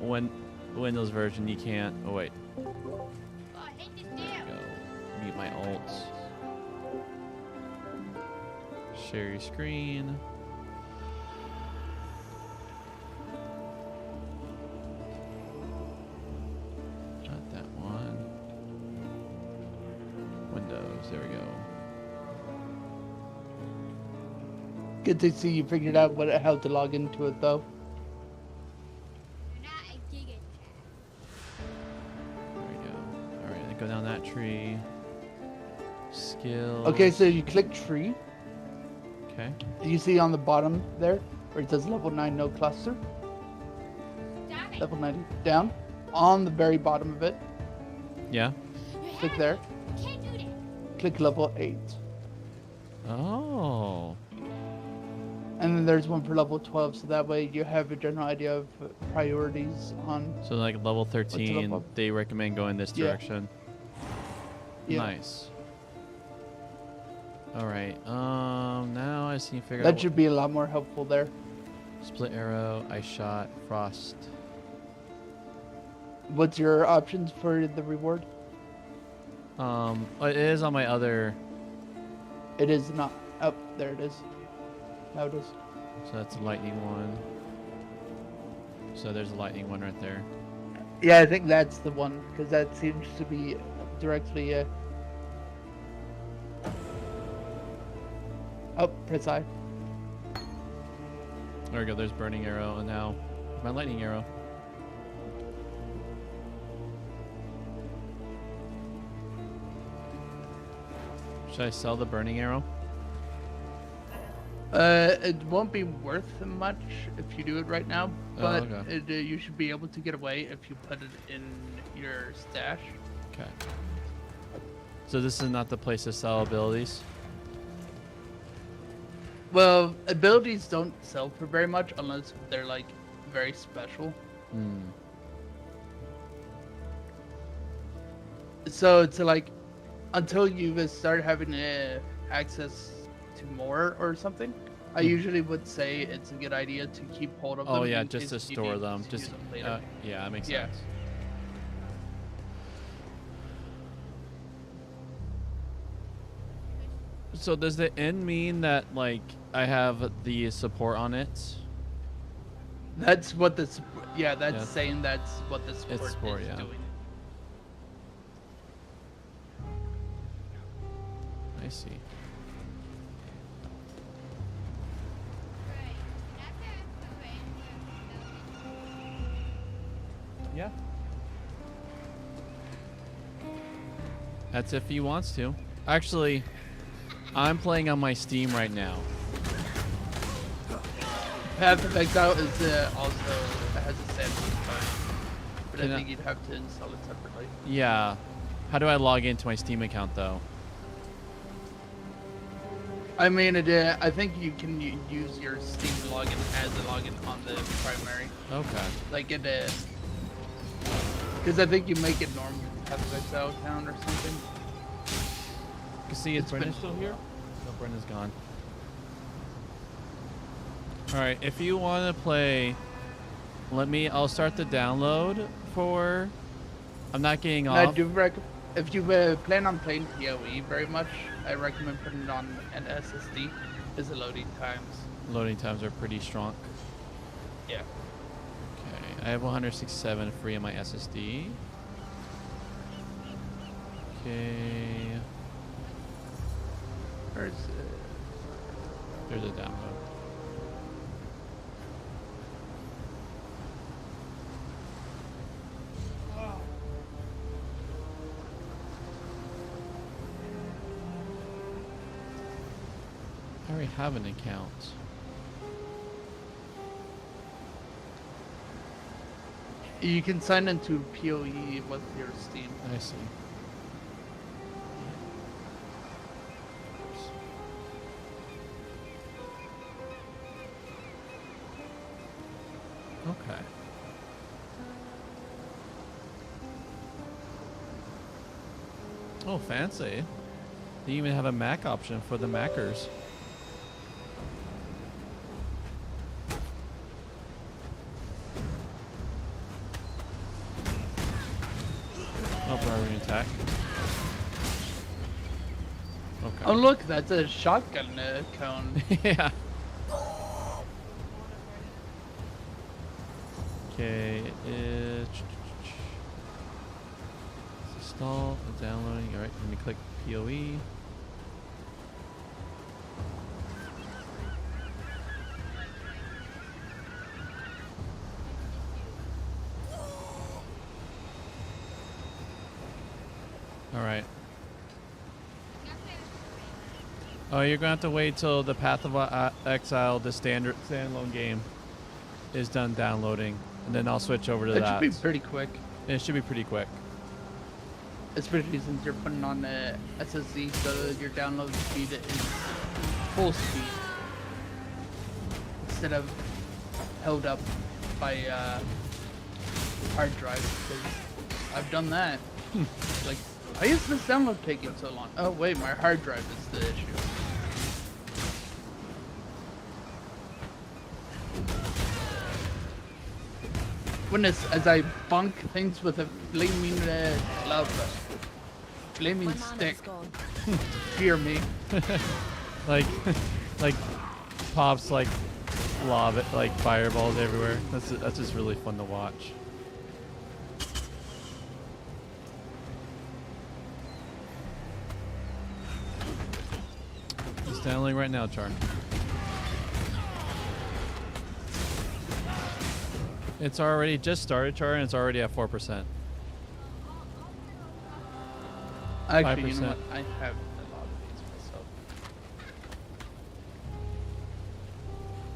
Speaker 1: When Windows version you can't. Oh wait.
Speaker 3: Oh, I hate this damn.
Speaker 1: Go. Mute my alts. Share your screen. Not that one. Windows. There we go.
Speaker 2: Good to see you figured out how to log into it though.
Speaker 3: You're not a giga
Speaker 1: There we go. All right, then go down that tree. Skill.
Speaker 2: Okay, so you click tree.
Speaker 1: Okay.
Speaker 2: Do you see on the bottom there where it says level 9 no cluster?
Speaker 3: Stop it.
Speaker 2: Level 90 down. On the very bottom of it,
Speaker 1: Yeah.
Speaker 2: click there.
Speaker 3: You can't do that.
Speaker 2: Click level 8.
Speaker 1: Oh.
Speaker 2: And then there's one for level 12, so that way you have a general idea of priorities on.
Speaker 1: So like level 13,
Speaker 2: up.
Speaker 1: they recommend going this
Speaker 2: Yeah.
Speaker 1: direction.
Speaker 2: Yeah.
Speaker 1: Nice. All right. Now I just need to figure out.
Speaker 2: That should be a lot more helpful there.
Speaker 1: Split arrow, ice shot, frost.
Speaker 2: What's your options for the reward?
Speaker 1: It is on my other.
Speaker 2: It is not. Oh, there it is. Now it is.
Speaker 1: So that's a lightning one. So there's a lightning one right there.
Speaker 2: Yeah, I think that's the one because that seems to be directly. Oh, press I.
Speaker 1: There we go. There's burning arrow, and now my lightning arrow. Should I sell the burning arrow?
Speaker 2: It won't be worth much if you do it right now, but
Speaker 1: okay.
Speaker 2: you should be able to get away if you put it in your stash.
Speaker 1: Okay. So this is not the place to sell abilities?
Speaker 2: Well, abilities don't sell for very much unless they're like very special.
Speaker 1: Hmm.
Speaker 2: So it's like until you start having access to more or something, I usually would say it's a good idea to keep hold of them.
Speaker 1: Oh yeah,
Speaker 2: in
Speaker 1: just to
Speaker 2: case you
Speaker 1: store
Speaker 2: need
Speaker 1: them.
Speaker 2: to
Speaker 1: Just
Speaker 2: use them later.
Speaker 1: yeah, that makes
Speaker 2: Yeah.
Speaker 1: sense. So does the end mean that like I have the support on it?
Speaker 2: That's what the that's
Speaker 1: Yeah.
Speaker 2: saying that's what the support,
Speaker 1: support,
Speaker 2: is
Speaker 1: yeah.
Speaker 2: doing.
Speaker 1: I see. Yeah. That's if he wants to. Actually, I'm playing on my Steam right now.
Speaker 2: Path of Exile is also has a sandbox part, but
Speaker 1: Can
Speaker 2: I
Speaker 1: I-
Speaker 2: think you'd have to install it separately.
Speaker 1: Yeah. How do I log into my Steam account though?
Speaker 2: I mean, I think you can use your Steam login as a login on the primary.
Speaker 1: Okay.
Speaker 2: Like it, because I think you make it normal Path of Exile account or something.
Speaker 1: You see, is
Speaker 2: It's
Speaker 1: Brendan
Speaker 2: been-
Speaker 1: still here? No, Brendan's gone. All right, if you want to play, I'll start the download for. I'm not getting
Speaker 2: And I
Speaker 1: off.
Speaker 2: do if you plan on playing PoE very much, I recommend putting it on an SSD, because the loading times.
Speaker 1: Loading times are pretty strong.
Speaker 2: Yeah.
Speaker 1: Okay, I have 167 free on my SSD. Okay,
Speaker 2: There's
Speaker 1: there's a download. I already have an account.
Speaker 2: You can sign into PoE with your Steam.
Speaker 1: I see. Okay. Oh, fancy. They even have a Mac option for the Mackers. Oh, primary attack. Okay.
Speaker 2: Oh look, that's a shotgun cone.
Speaker 1: Yeah. Okay, it is. Install, downloading. Alright, let me click PoE. Alright. Oh, you're gonna have to wait till the Path of Exile, the standalone game, is done downloading, and then I'll switch over to
Speaker 2: That
Speaker 1: that.
Speaker 2: should be pretty quick,
Speaker 1: It should be pretty quick.
Speaker 2: especially since you're putting on SSD, so your download speed is full speed. instead of held up by hard drive, because I've done that. Like, why is this download taking so long? Oh wait, my hard drive is the issue. Goodness, as I bonk things with a flaming flaming stick. Fear me.
Speaker 1: like pops like lava, like fireballs everywhere. That's just really fun to watch. Just downloading right now, Char. It's already just started, Char, and it's already at 4%.
Speaker 2: Actually, you know what? I have a lot of these myself.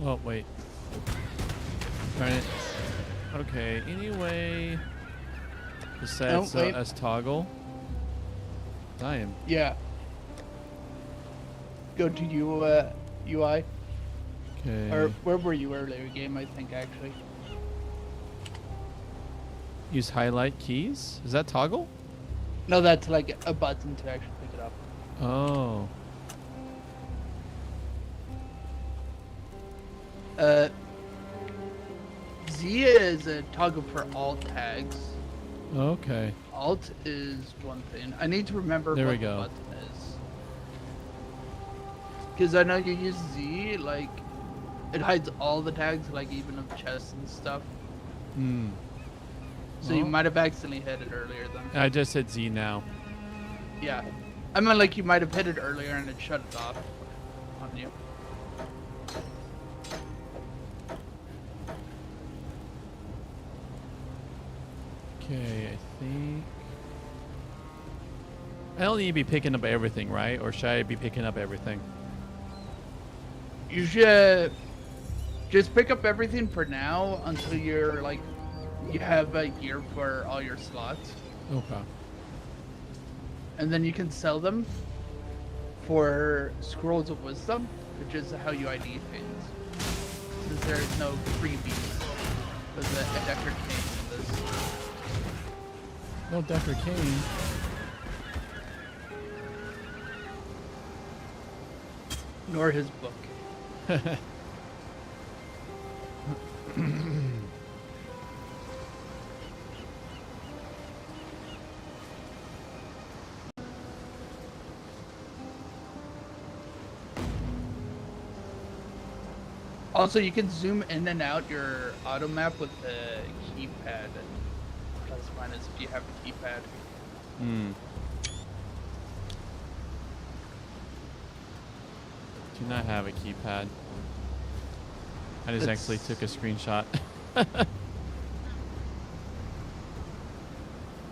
Speaker 1: Oh, wait. Darn it. Okay, anyway. The set as toggle. I am.
Speaker 2: Yeah. Go to UI.
Speaker 1: Okay.
Speaker 2: Or where were you earlier game, I think, actually.
Speaker 1: Use highlight keys? Is that toggle?
Speaker 2: No, that's like a button to actually pick it up.
Speaker 1: Oh.
Speaker 2: Z is a toggle for alt tags.
Speaker 1: Okay.
Speaker 2: Alt is one thing. I need to remember
Speaker 1: there
Speaker 2: what
Speaker 1: we go.
Speaker 2: the button is. Because I know you use Z, like, it hides all the tags, like even of chests and stuff.
Speaker 1: Hmm.
Speaker 2: So you might have accidentally hit it earlier then.
Speaker 1: I just hit Z now.
Speaker 2: Yeah. I mean, like, you might have hit it earlier and it shut it off on you.
Speaker 1: Okay, I think... I don't need to be picking up everything, right? Or should I be picking up everything?
Speaker 2: You should just pick up everything for now until you're, like, you have a year for all your slots.
Speaker 1: Okay.
Speaker 2: And then you can sell them for scrolls of wisdom, which is how you ID things. Since there is no freebies with a Decker King in this.
Speaker 1: No Decker King.
Speaker 2: Nor his book. Also, you can zoom in and out your auto map with the keypad. Plus minus if you have a keypad.
Speaker 1: Hmm. Do not have a keypad. I just actually took a screenshot.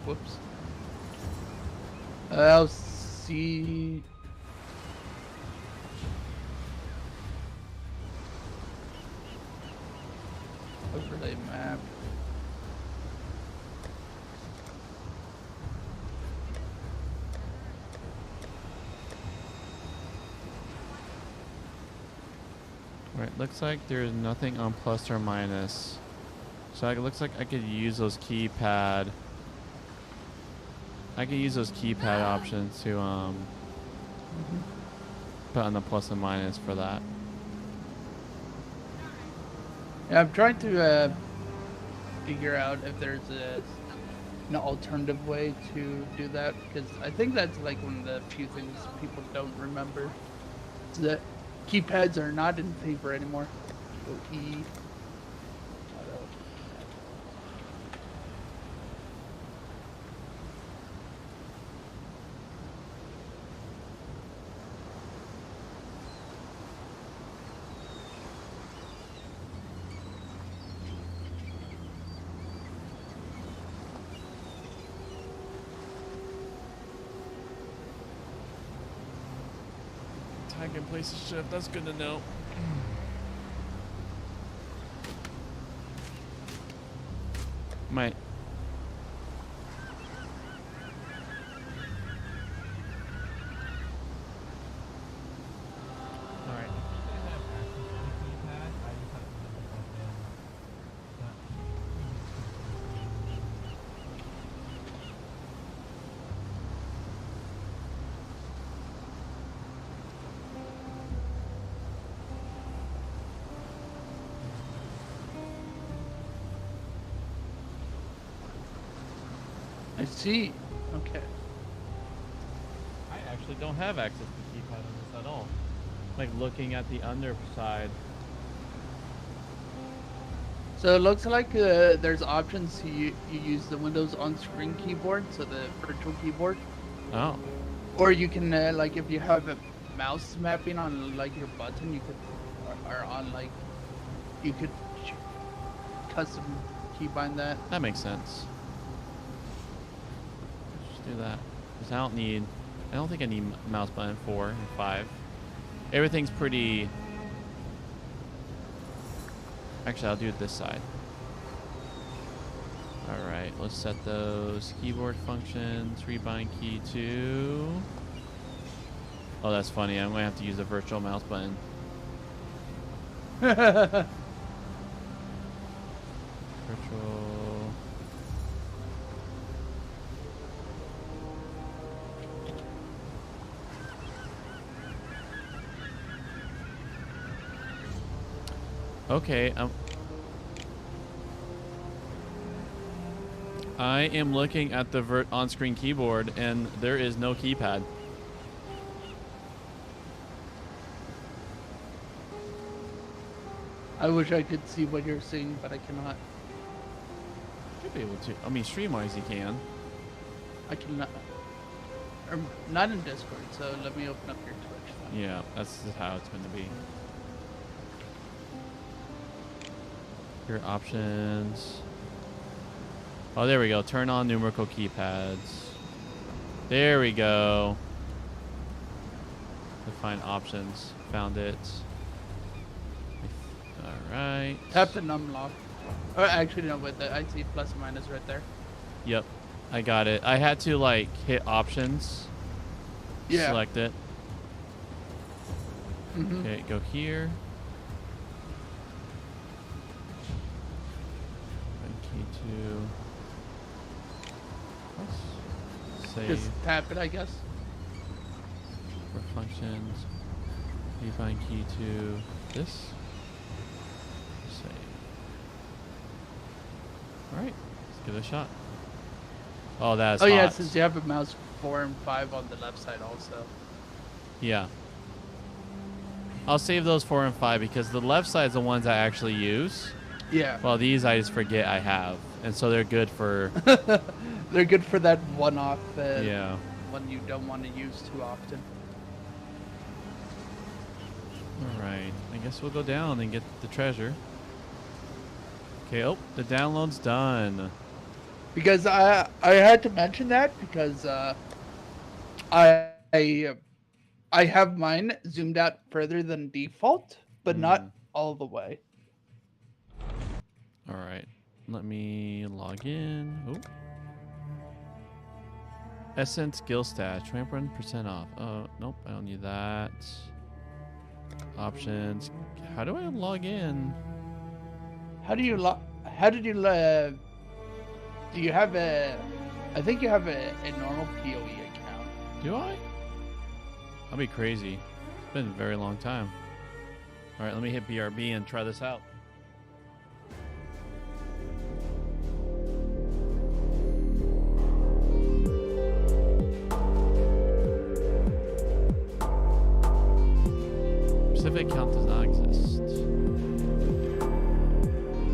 Speaker 2: Whoops. I'll see. Overlay map.
Speaker 1: Right, looks like there's nothing on plus or minus. So it looks like I could use those keypad. I could use those keypad options to put on the plus and minus for that.
Speaker 2: Yeah, I'm trying to figure out if there's an alternative way to do that, because I think that's like one of the few things people don't remember. Is that keypads are not in favor anymore. So E.
Speaker 1: Tag and place a shift, that's good to know. Might.
Speaker 5: Alright. I just have
Speaker 2: I see. Okay.
Speaker 1: I actually don't have access to the keypad on this at all. Like looking at the underside.
Speaker 2: So it looks like there's options you use the Windows on-screen keyboard, so the virtual keyboard,
Speaker 1: Oh.
Speaker 2: or you can like if you have a mouse mapping on like your button, you could or on like you could custom keybind that.
Speaker 1: That makes sense. Just do that. Because I don't think I need mouse button 4 and 5. Everything's pretty... Actually, I'll do it this side. Alright, let's set those keyboard functions. Rebind key to... Oh, that's funny. I'm going to have to use a virtual mouse button. Virtual... Okay, I am looking at the on-screen keyboard, and there is no keypad.
Speaker 2: I wish I could see what you're seeing, but I cannot.
Speaker 1: Should be able to. I mean, stream-wise you can.
Speaker 2: I cannot. Or not in Discord, so let me open up your Twitch.
Speaker 1: Yeah, that's just how it's going to be. Your options. Oh, there we go. Turn on numerical keypads. There we go. Define options. Found it. Alright.
Speaker 2: Tap the num lock. Or actually, no, wait, I see plus and minus right there.
Speaker 1: Yep. I got it. I had to, like, hit options.
Speaker 2: Yeah.
Speaker 1: Select it.
Speaker 2: Mm-hmm.
Speaker 1: Okay, go here. Key to... Save.
Speaker 2: Just tap it, I guess.
Speaker 1: For functions. Define key to this. Save. Alright, let's give it a shot. Oh, that's hot.
Speaker 2: Yeah, since you have a mouse 4 and 5 on the left side also.
Speaker 1: Yeah. I'll save those 4 and 5 because the left side is the ones I actually use.
Speaker 2: Yeah.
Speaker 1: Well, these I just forget I have. And so they're good for...
Speaker 2: They're good for that one-off
Speaker 1: yeah.
Speaker 2: one you don't want to use too often.
Speaker 1: Alright, I guess we'll go down and get the treasure. Okay, oh, the download's done.
Speaker 2: Because I had to mention that because I have mine zoomed out further than default, but not all the way.
Speaker 1: Alright, let me log in. Oh. Essence skill stat, 21% off. Oh, nope, I don't need that. Options. How do I log in?
Speaker 2: How do you do you have a... I think you have a normal PoE account.
Speaker 1: Do I? I'll be crazy. It's been a very long time. Alright, let me hit BRB and try this out. Specific account does not exist.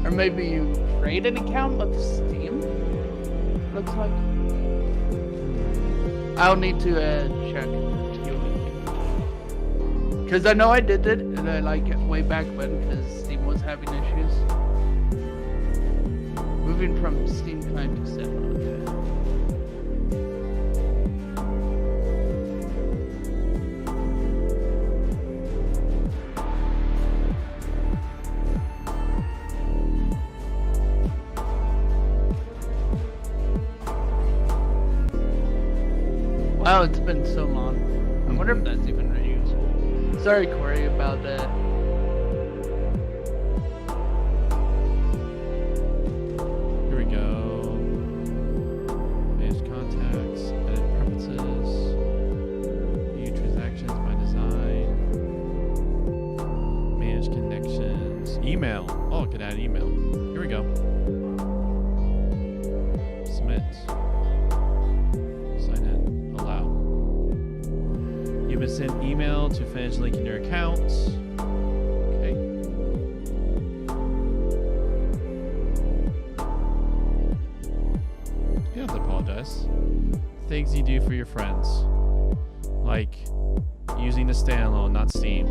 Speaker 2: Or maybe you create an account with Steam? Looks like. I'll need to check. Because I know I did it like way back when, because Steam was having issues. Moving from Steam client to Steam. Wow, it's been so long. I wonder if that's even reusable. Sorry, Corey, about that.
Speaker 1: Here we go. Manage contacts, edit preferences, view transactions by design, manage connections, email. Oh, I can add email. Here we go. Submit. Send email to finish linking your account. Okay. You don't have to apologize. Things you do for your friends. Like using the standalone, not Steam.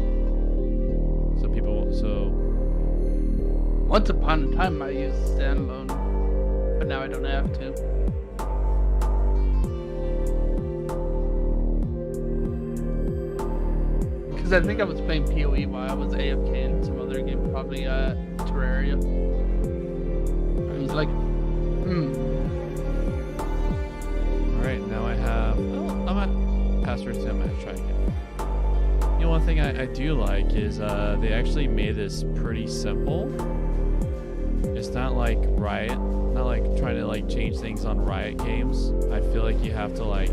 Speaker 2: Once upon a time I used standalone, but now I don't have to. Because I think I was playing PoE while I was AFK in some other game, probably Terraria. I was like,
Speaker 1: Alright, now I have... Oh, I'm at password, so I'm going to try again. You know, one thing I do like is they actually made this pretty simple. It's not like Riot, not like trying to like change things on Riot games. I feel like you have to like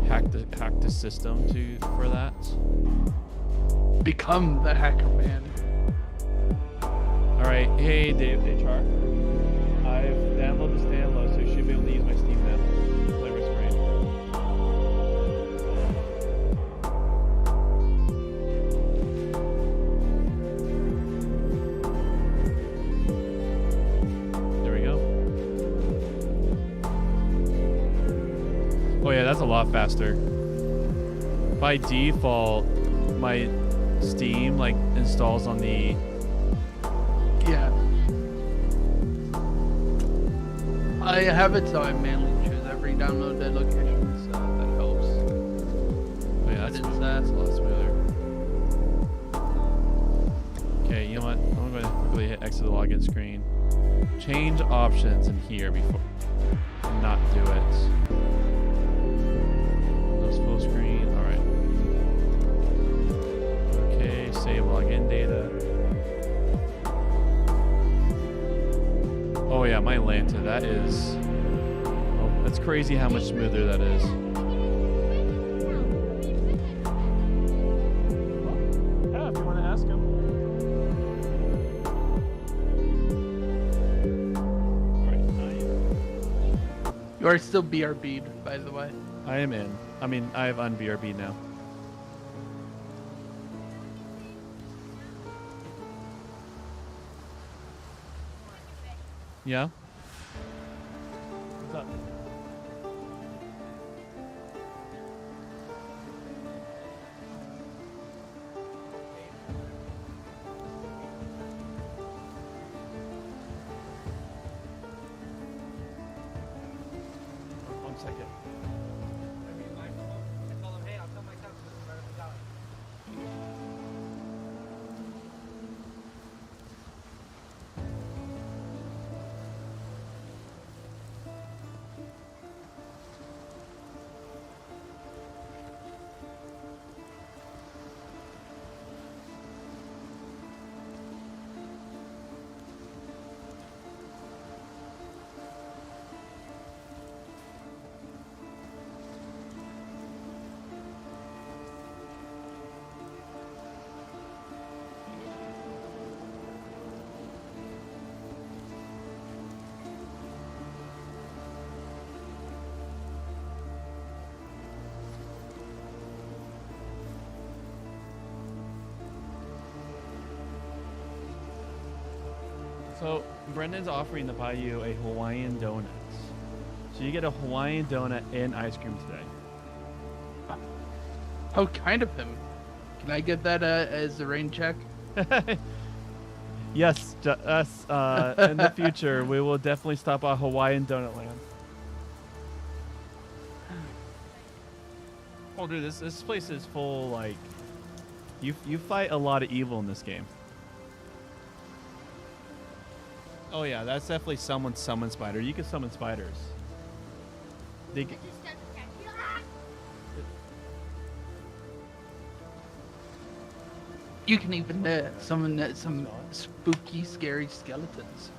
Speaker 1: hack the system for that.
Speaker 2: become the hacker man.
Speaker 1: All right, hey Dave, HR. I've downloaded the standalone, so you should be able to use my Steam now. Flavor screen. There we go. Oh yeah, that's a lot faster. By default, my Steam like installs on the
Speaker 2: Yeah. I have it so I manually choose every downloaded location, so that helps.
Speaker 1: Oh yeah, that's
Speaker 2: But
Speaker 1: a lot smoother. Okay, you know what? I'm going to quickly hit exit the login screen. Change options in here before not do it. Close full screen. All right. Okay, save login data. Oh yeah, my Lanta, that is... Oh, that's crazy how much smoother that is. Yeah, if you want to ask him.
Speaker 2: You are still BRB'd, by the way.
Speaker 1: I am in. I mean, I have un-BRB now. Yeah? What's up? One second. So Brendan's offering to buy you a Hawaiian donut. So you get a Hawaiian donut and ice cream today.
Speaker 2: How kind of him. Can I get that as a rain check?
Speaker 1: Yes, us. In the future, we will definitely stop by Hawaiian Donut Land. Oh, dude, this place is full. Like, you fight a lot of evil in this game. Oh yeah, that's definitely someone's summon spider. You can summon spiders. They get,
Speaker 2: You can even summon some spooky, scary skeletons.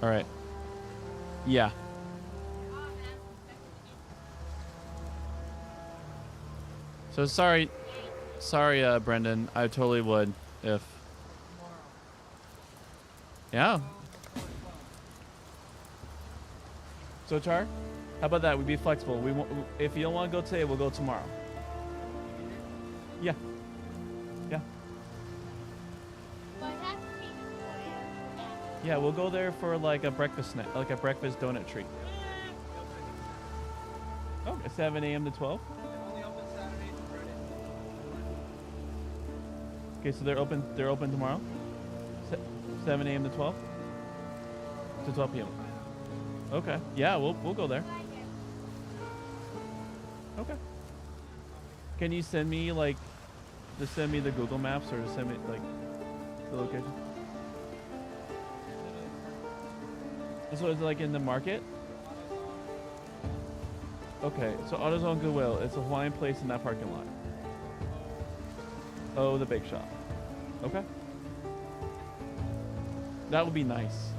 Speaker 1: All right. Yeah. So sorry, Brendan. I totally would if. Yeah. So Char, how about that? We be flexible. We won't, if you don't want to go today, we'll go tomorrow. Yeah. Yeah. Yeah, we'll go there for like a breakfast snack, like a breakfast donut treat. Oh, 7 a.m. to 12. Okay, so they're open. They're open tomorrow. 7 a.m. to 12. To 12 p.m. Okay. Yeah, we'll go there. Okay. Can you send me like, just send me the Google Maps or just send me like the location? So it's like in the market? Okay, so AutoZone Goodwill. It's a Hawaiian place in that parking lot. Oh, the bake shop. Okay. That would be nice.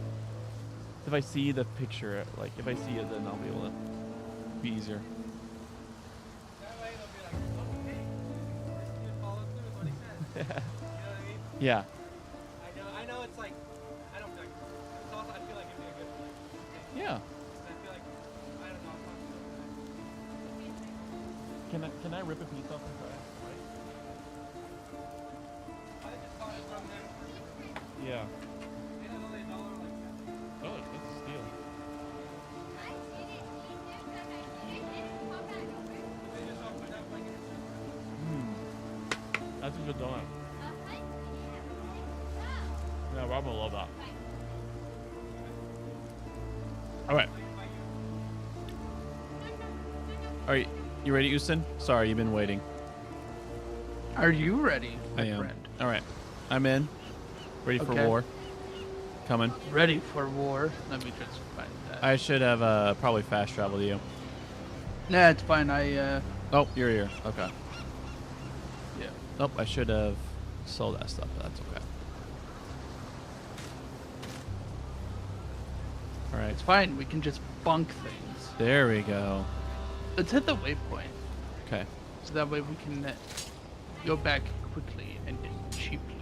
Speaker 1: If I see the picture, like if I see it, then I'll be able to be easier. Yeah.
Speaker 5: I know it's like, I don't feel like, it's also, I feel like it'd be a good like,
Speaker 1: Yeah.
Speaker 5: I feel like, I don't know.
Speaker 1: Can I rip a piece off and try it?
Speaker 5: I just bought it from them.
Speaker 1: Yeah.
Speaker 5: It was only $1 like that.
Speaker 1: Oh, it's a steal.
Speaker 5: They just opened up like it.
Speaker 1: That's a good donut. Yeah, Rob will love that. All right. All right, you ready, Houston? Sorry, you've been waiting.
Speaker 2: Are you ready?
Speaker 1: I
Speaker 2: my
Speaker 1: am.
Speaker 2: friend?
Speaker 1: All right, I'm in. Ready for
Speaker 2: Okay.
Speaker 1: war. Coming.
Speaker 2: Ready for war. Let me just find that.
Speaker 1: I should have probably fast traveled you.
Speaker 2: Nah, it's fine.
Speaker 1: Oh, you're here. Okay.
Speaker 2: Yeah.
Speaker 1: Nope, I should have sold that stuff, but that's okay. All right.
Speaker 2: It's fine. We can just bunk things.
Speaker 1: There we go.
Speaker 2: Let's hit the waypoint.
Speaker 1: Okay.
Speaker 2: So that way we can go back quickly and cheaply.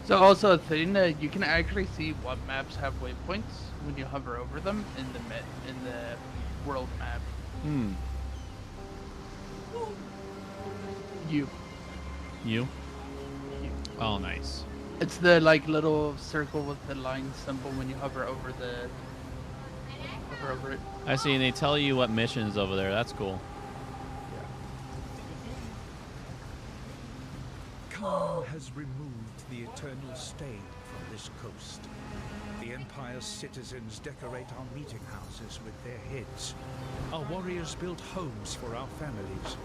Speaker 2: So also a thing, you can actually see what maps have waypoints when you hover over them in the world map.
Speaker 1: Hmm.
Speaker 2: You.
Speaker 1: Oh, nice.
Speaker 2: It's the like little circle with the line symbol when you hover over it.
Speaker 1: I see, and they tell you what missions over there. That's cool.
Speaker 12: Khan has removed the eternal stain from this coast. The Empire's citizens decorate our meeting houses with their heads. Our warriors build homes for our families.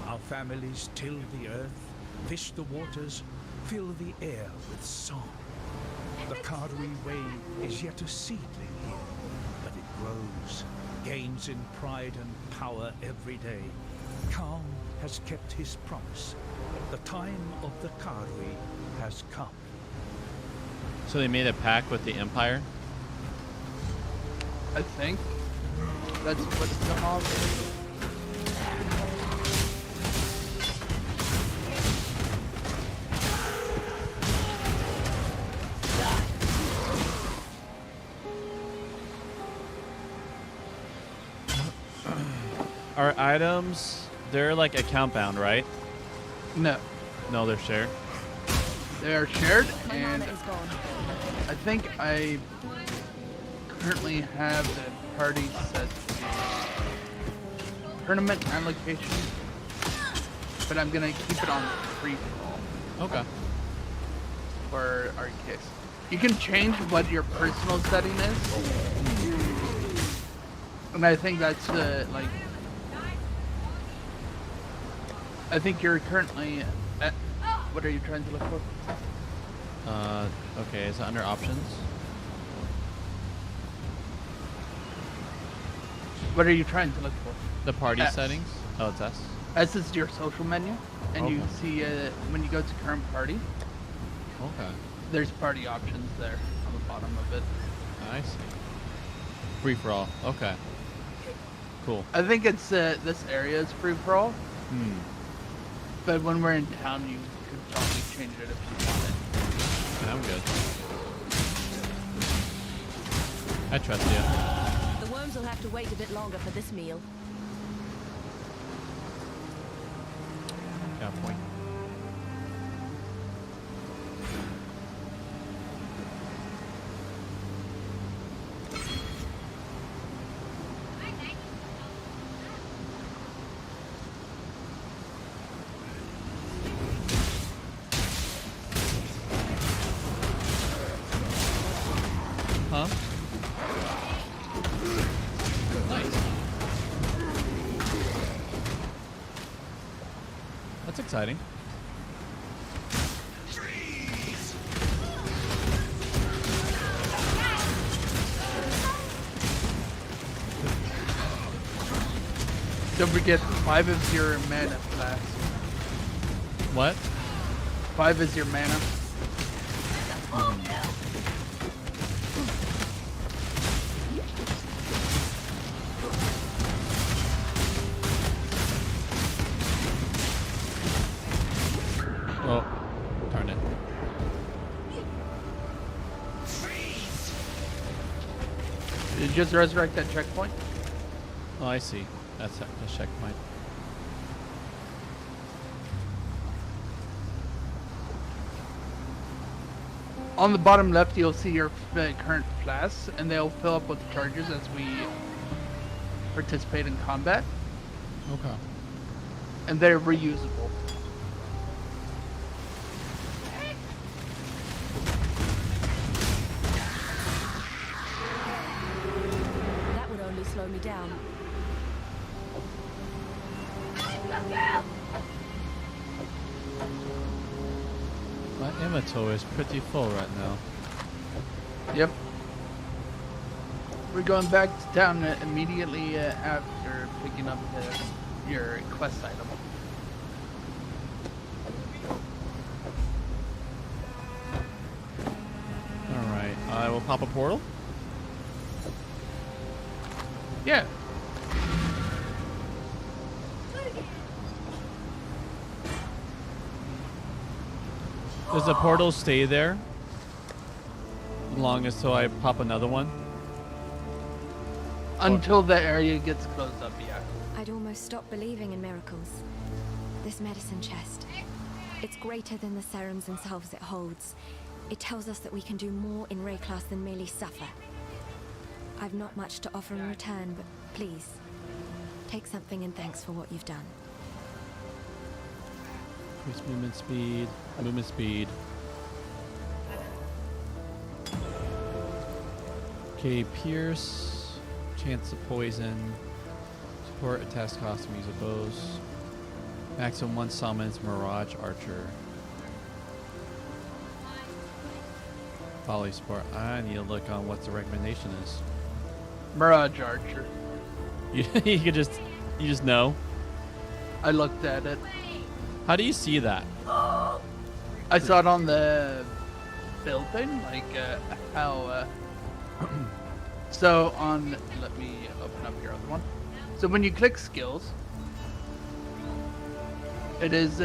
Speaker 12: Our families till the earth, fish the waters, fill the air with song. The Kadwi way is yet a seedling here, but it grows, gains in pride and power every day. Khan has kept his promise. The time of the Kadwi has come.
Speaker 1: So they made a pact with the Empire?
Speaker 2: I think that's what it's called.
Speaker 1: Our items, they're like account bound, right?
Speaker 2: No,
Speaker 1: No, they're shared.
Speaker 2: they are shared,
Speaker 9: My
Speaker 2: and
Speaker 9: mama is gone.
Speaker 2: I think I currently have the party set to tournament allocation, but I'm gonna keep it on free for all
Speaker 1: Okay.
Speaker 2: for our case. You can change what your personal setting is, and I think that's like. I think you're currently at. What are you trying to look for?
Speaker 1: Okay, is it under options?
Speaker 2: What are you trying to look for?
Speaker 1: The party
Speaker 2: S.
Speaker 1: settings? Oh, it's S.
Speaker 2: S is your social menu, and you
Speaker 1: Okay.
Speaker 2: see when you go to current party,
Speaker 1: Okay.
Speaker 2: there's party options there on the bottom of it.
Speaker 1: I see. Free for all. Okay. Cool.
Speaker 2: I think it's this area is free for all,
Speaker 1: Hmm.
Speaker 2: but when we're in town, you could probably change it if you wanted.
Speaker 1: Yeah, I'm good. I trust you.
Speaker 13: The worms will have to wait a bit longer for this meal.
Speaker 1: Got a point. Huh? Nice. That's exciting.
Speaker 2: Don't forget 5 is your mana class.
Speaker 1: What?
Speaker 2: 5 is your mana.
Speaker 1: Oh, darn it.
Speaker 2: Did you just resurrect that checkpoint?
Speaker 1: Oh, I see. That's a checkpoint.
Speaker 2: On the bottom left, you'll see your current class, and they'll fill up with charges as we participate in combat,
Speaker 1: Okay.
Speaker 2: and they're reusable.
Speaker 13: That would only slow me down.
Speaker 1: My inventory is pretty full right now.
Speaker 2: Yep. We're going back to town immediately after picking up your quest item.
Speaker 1: Alright, I will pop a portal.
Speaker 2: Yeah.
Speaker 1: Does the portal stay there? Long as till I pop another one?
Speaker 2: Until the area gets closed up, yeah.
Speaker 9: I'd almost stop believing in miracles. This medicine chest. It's greater than the serums themselves it holds. It tells us that we can do more in Ray class than merely suffer. I've not much to offer in return, but please, take something in thanks for what you've done.
Speaker 1: Increase movement speed. Movement speed. Okay, Pierce. Chance of poison. Support attacks costume, use of bows. Maximum 1 summons, Mirage Archer. Volley support. I need to look on what the recommendation is.
Speaker 2: Mirage Archer.
Speaker 1: You you just know.
Speaker 2: I looked at it.
Speaker 1: How do you see that?
Speaker 2: I saw it on the build thing, like how. So on, let me open up your other one. So when you click skills, it is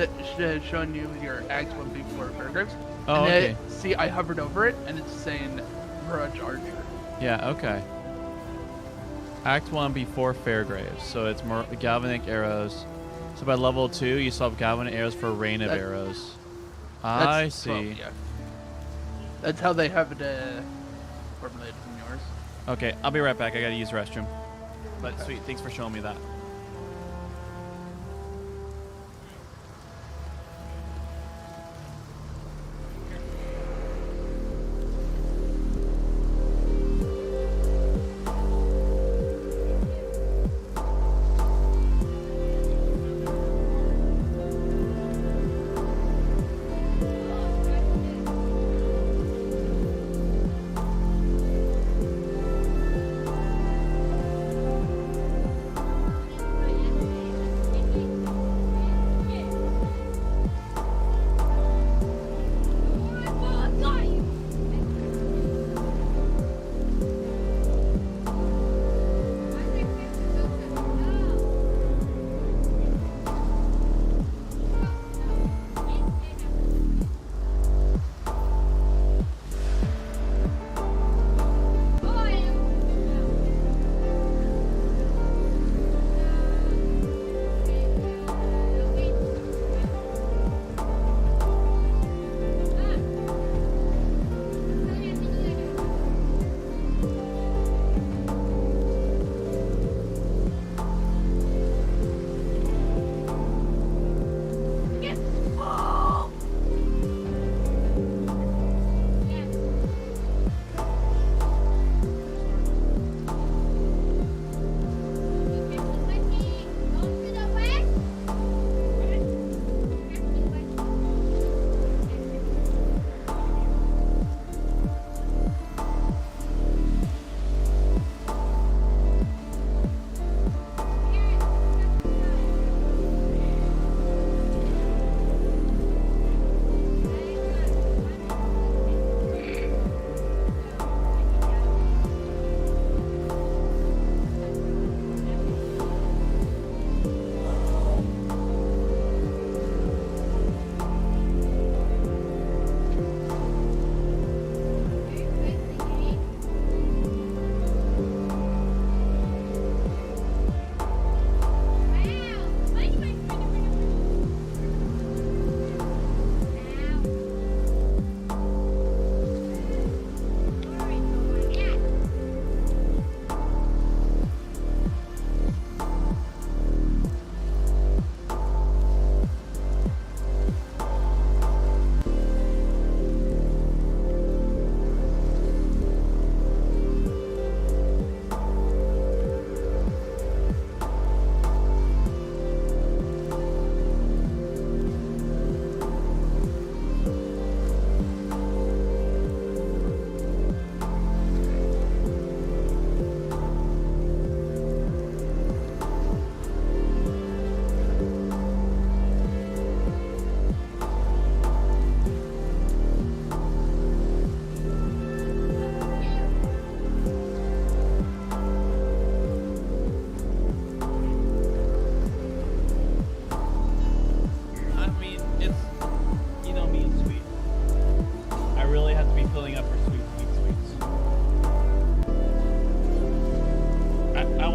Speaker 2: showing you your Act 1 before paragraphs.
Speaker 1: Oh,
Speaker 2: and
Speaker 1: okay.
Speaker 2: See, I hovered over it, and it's saying Mirage Archer.
Speaker 1: Yeah, okay. Act 1 before Fairgraves. So it's galvanic arrows. So by level 2, you still have galvanic arrows for a rain of arrows. I
Speaker 2: That's
Speaker 1: see.
Speaker 2: 12, yeah. That's how they have it formulated in yours.
Speaker 1: Okay, I'll be right back. I gotta use the restroom. But
Speaker 2: Okay.
Speaker 1: sweet, thanks for showing me that.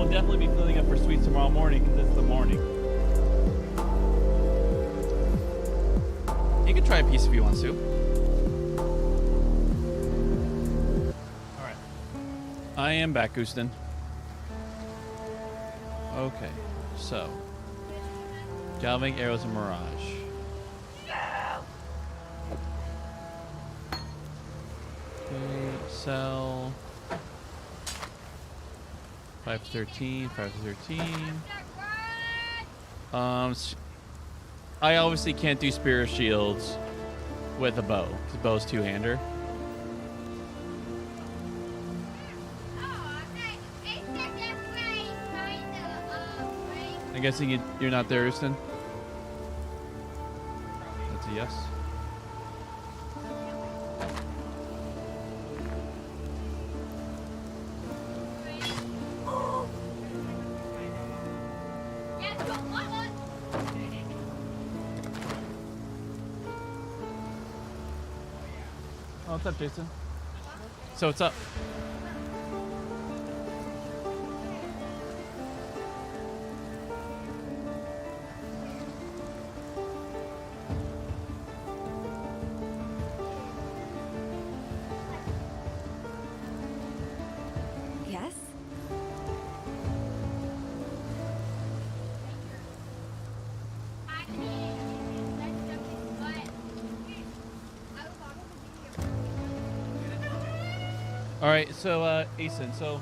Speaker 1: will definitely be filling up for sweets tomorrow morning because it's the morning. You can try a piece if you want to. Alright. I am back, Houston. Okay, so. Galvanic arrows and mirage. Okay, sell. 513, 513. I obviously can't do Spirit Shields with a bow, because bow's two-hander. I'm guessing you're not there, Houston? That's a yes. Oh, what's up, Jason? So what's up?
Speaker 9: Yes?
Speaker 1: All right, so Asen, so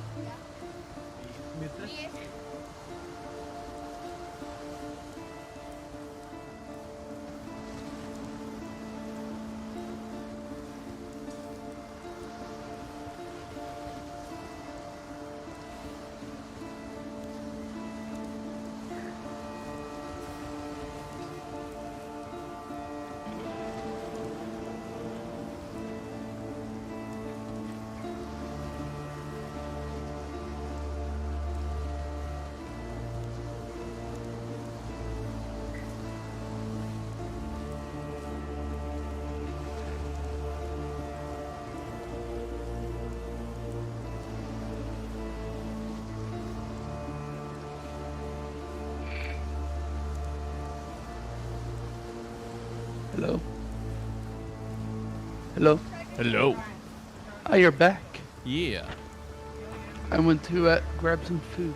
Speaker 2: Hello. Hello.
Speaker 1: hello.
Speaker 2: Oh, you're back.
Speaker 1: Yeah.
Speaker 2: I went to grab some food.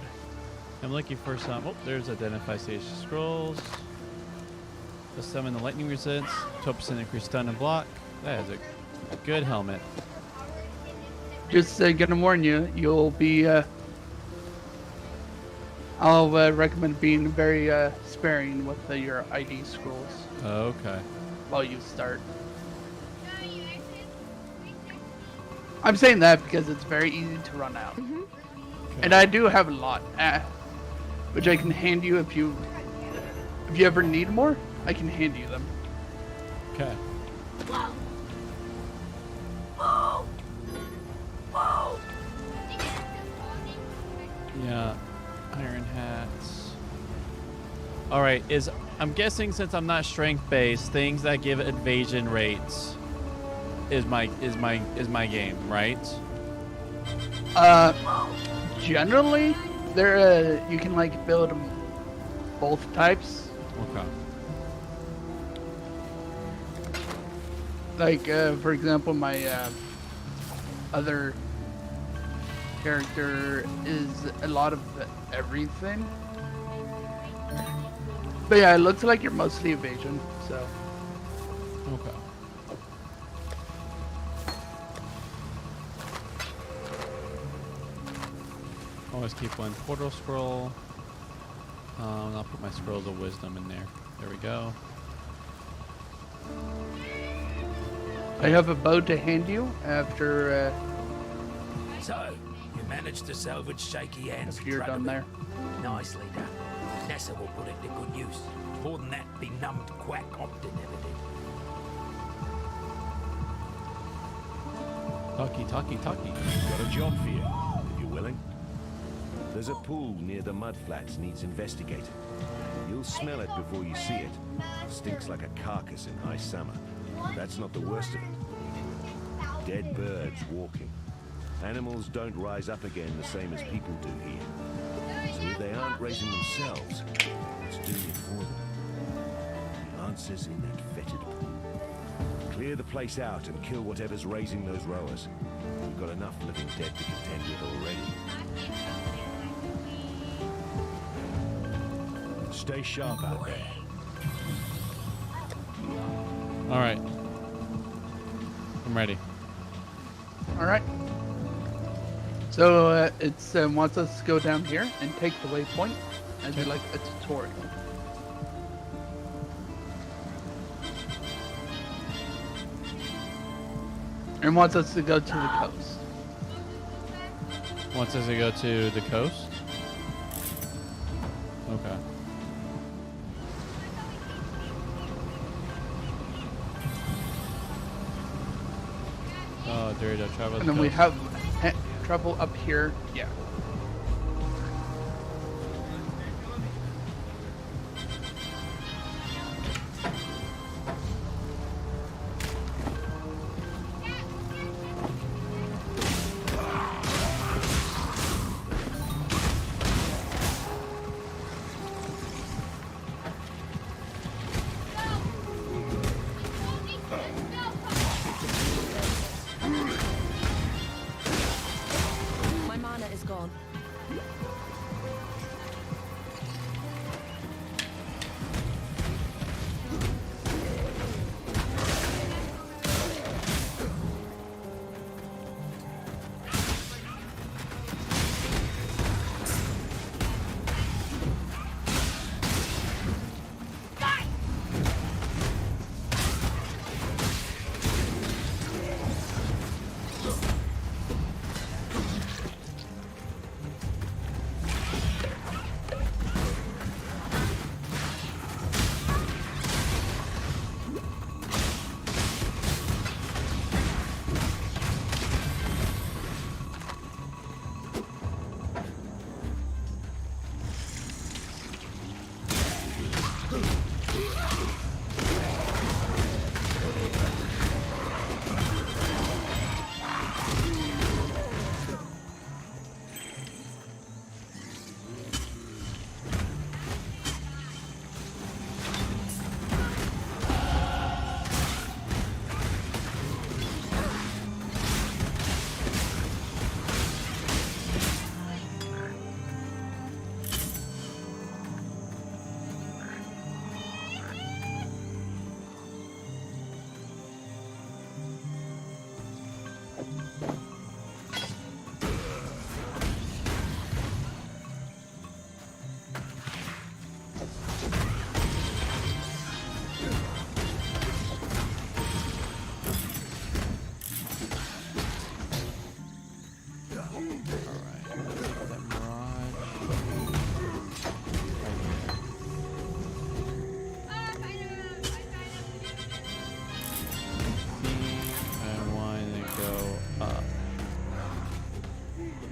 Speaker 1: I'm looking for some. Oh, there's identify station scrolls. Let's summon the lightning resistance. 12% increased stun and block. That is a good helmet.
Speaker 2: Just gonna warn you, you'll be. I'll recommend being very sparing with your ID scrolls.
Speaker 1: Okay.
Speaker 2: While you start. I'm saying that because it's very easy to run out.
Speaker 9: Mm-hmm.
Speaker 2: And I do have a lot, which I can hand you if you ever need more. I can hand you them.
Speaker 1: Okay. Yeah. Iron hats. All right. I'm guessing since I'm not strength based, things that give evasion rates is my game, right?
Speaker 2: Generally, there you can like build both types.
Speaker 1: Okay.
Speaker 2: Like for example, my other character is a lot of everything. But yeah, it looks like you're mostly evasion, so.
Speaker 1: Okay. Always keep one portal scroll. And I'll put my scrolls of wisdom in there. There we go.
Speaker 2: I have a bow to hand you after.
Speaker 10: So, you managed to salvage shaky hands.
Speaker 2: If you're done there.
Speaker 10: Nicely done. Nessa will put it to good use. More than that, benumbed quack Optin never did.
Speaker 1: Talkie.
Speaker 11: Got a job for you, if you're willing. There's a pool near the mudflats needs investigating. You'll smell it before you see it. Stinks like a carcass in high summer. That's not the worst of it. Dead birds walking. Animals don't rise up again the same as people do here. But if they aren't raising themselves, what's doing it for them? The answer's in that fetid pool. Clear the place out and kill whatever's raising those rowers. We've got enough living dead to contend with already. Stay sharp out there.
Speaker 1: All right. I'm ready.
Speaker 2: All right. So it wants us to go down here and take the waypoint and do like a tutorial. And wants us to go to the coast.
Speaker 1: Wants us to go to the coast? Okay. Oh, Dorito, travel.
Speaker 2: And then we have travel up here. Yeah.
Speaker 13: My mana is gone.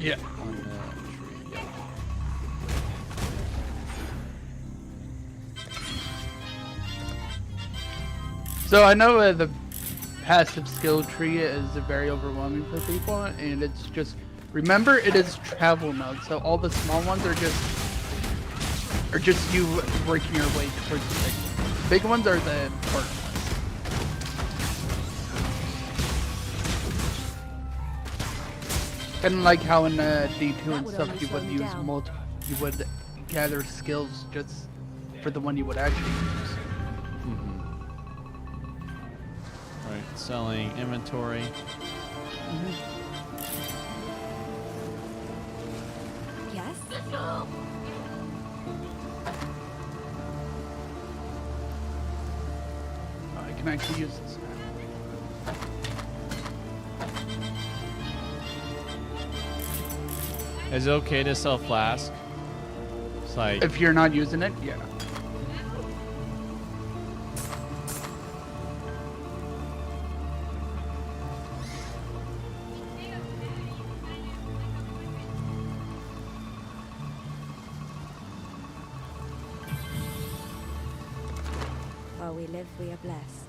Speaker 2: Yeah.
Speaker 1: On the tree, yeah.
Speaker 2: So I know the passive skill tree is very overwhelming for people, and it's just remember it is travel mode, so all the small ones are just you working your way towards the big ones. The big ones are the important ones. Kind of like how in D2 and stuff you would use you would gather skills just for the one you would actually use.
Speaker 1: Right, selling inventory.
Speaker 9: Yes?
Speaker 2: I can actually use this now.
Speaker 1: Is it okay to sell flask? It's like
Speaker 2: If you're not using it, yeah.
Speaker 9: While we live, we are blessed.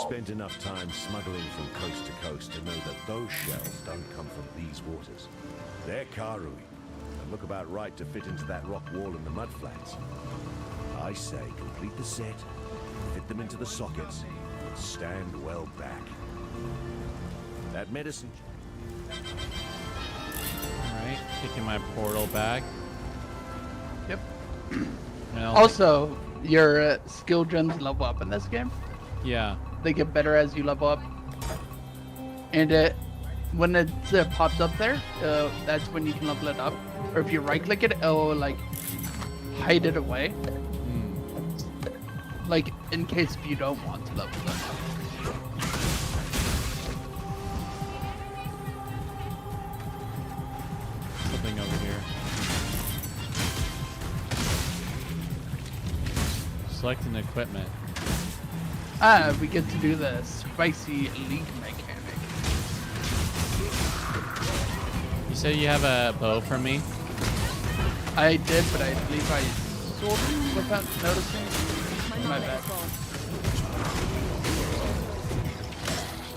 Speaker 11: spent enough time smuggling from coast to coast to know that those shells don't come from these waters. They're Karui, and look about right to fit into that rock wall in the mudflats. I say complete the set, fit them into the sockets, and stand well back. That medicine...
Speaker 1: Alright, taking my portal back.
Speaker 2: Yep.
Speaker 1: Well,
Speaker 2: Also, your skill gems level up in this game.
Speaker 1: yeah.
Speaker 2: They get better as you level up. And when it pops up there, that's when you can level it up. Or if you right click it, it'll like hide it away. Like in case if you don't want to level it up.
Speaker 1: Something over here. Selecting equipment.
Speaker 2: We get to do the spicy leak mechanic.
Speaker 1: You said you have a bow for me?
Speaker 2: I did, but I believe I sold it without noticing. My bad.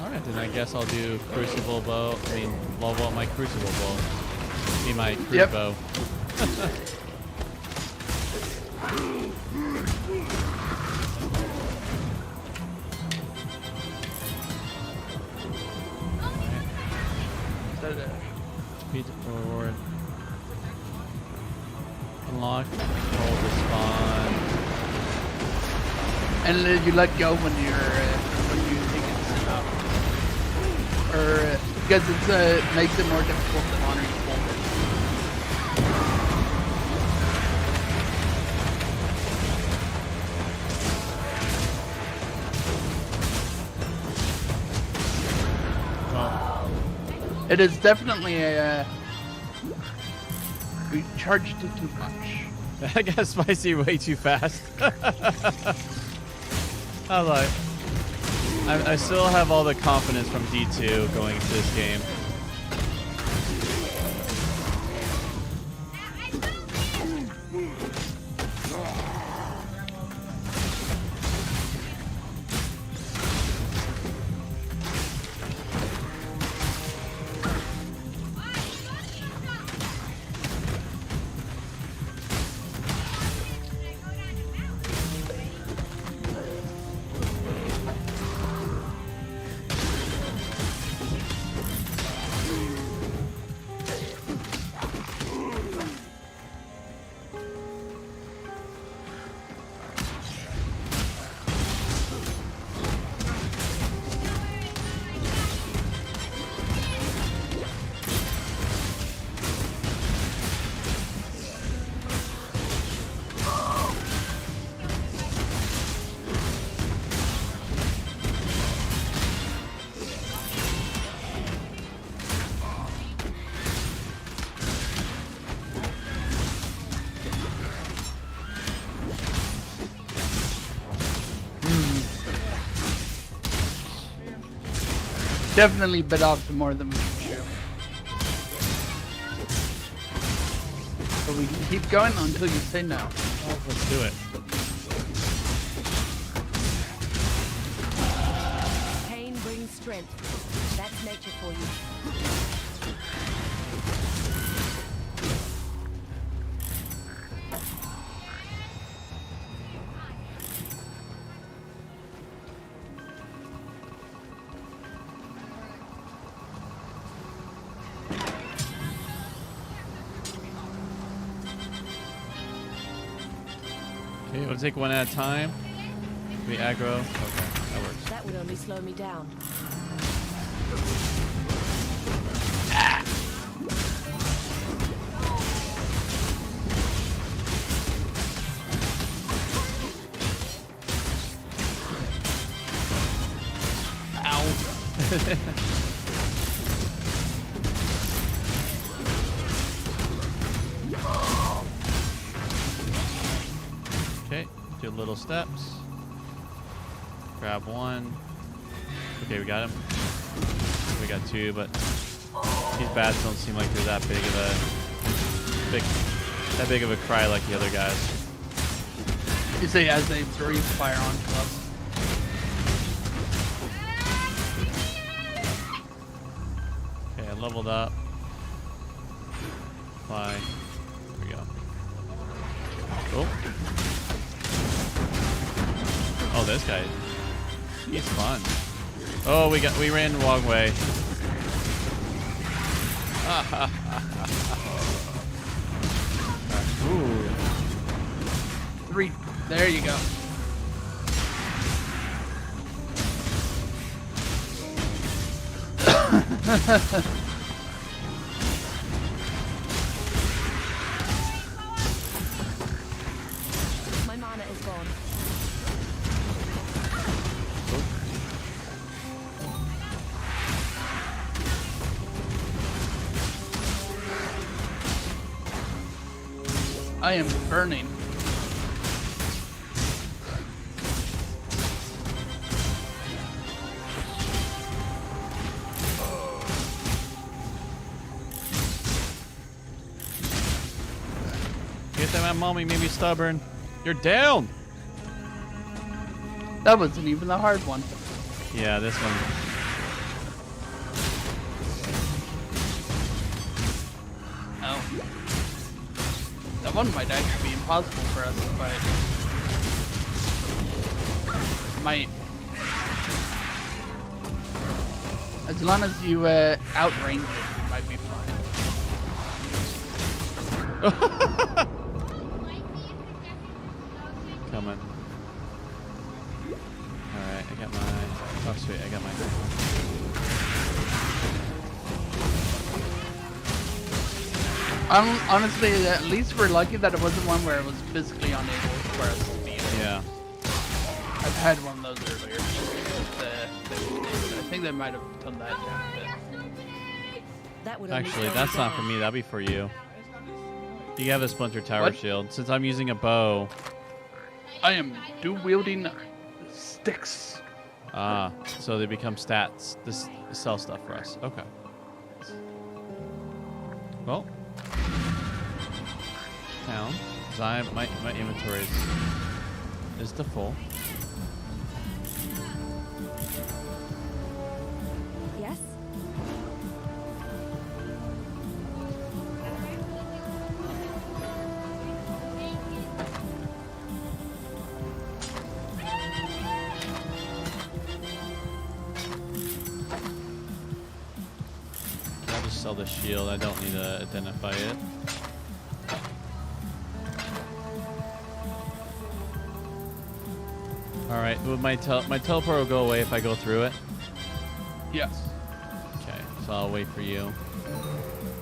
Speaker 1: Alright, then I guess I'll do crucible bow. I mean, level up my crucible bow. Be my crude bow. Speed forward. Unlock. Hold the spawn.
Speaker 2: And then you let go when you think it's up. Or because it makes it more difficult to honor your full. It is definitely a. We charged it too much.
Speaker 1: I got spicy way too fast. I was like, I still have all the confidence from D2 going into this game.
Speaker 2: Definitely bit off more than we can chew. But we can keep going until you say no.
Speaker 1: Oh, let's do it.
Speaker 13: Pain brings strength. That's nature for you.
Speaker 1: Okay, we'll take one at a time. We aggro. Okay, that works.
Speaker 13: That would only slow me down.
Speaker 1: Okay, do little steps. Grab one. Okay, we got him. We got two, but these bats don't seem like they're that big of a cry like the other guys.
Speaker 2: You say as they breathe fire on clubs.
Speaker 1: leveled up. Fly. Here we go. Oh. Oh, this guy. He's fun. Oh, we ran the wrong way. Ooh.
Speaker 2: 3. There you go.
Speaker 13: My mana is gone.
Speaker 2: I am burning.
Speaker 1: Get that, my mommy made me stubborn. You're down.
Speaker 2: That wasn't even the hard one.
Speaker 1: Yeah, this one.
Speaker 2: Oh. That one might actually be impossible for us to fight. Might. As long as you outrange it, you might be fine.
Speaker 1: Coming. Alright, I got my... Oh, sweet, I got my...
Speaker 2: Honestly, at least we're lucky that it wasn't one where it was physically unable for us to beat it.
Speaker 1: Yeah.
Speaker 2: I've had one of those earlier. I think they might have done that down a bit.
Speaker 13: That would
Speaker 1: Actually, that's not for me. That'd be for you. You have a Splinter Tower
Speaker 2: What?
Speaker 1: shield. Since I'm using a bow...
Speaker 2: I am dual-wielding sticks.
Speaker 1: Ah, so they become stats. This sell stuff for us. Okay. Well... Town. 'Cause my inventory is the full.
Speaker 9: Yes?
Speaker 1: I'll just sell the shield. I don't need to identify it. Alright, my teleport will go away if I go through it.
Speaker 2: Yes.
Speaker 1: Okay, so I'll wait for you.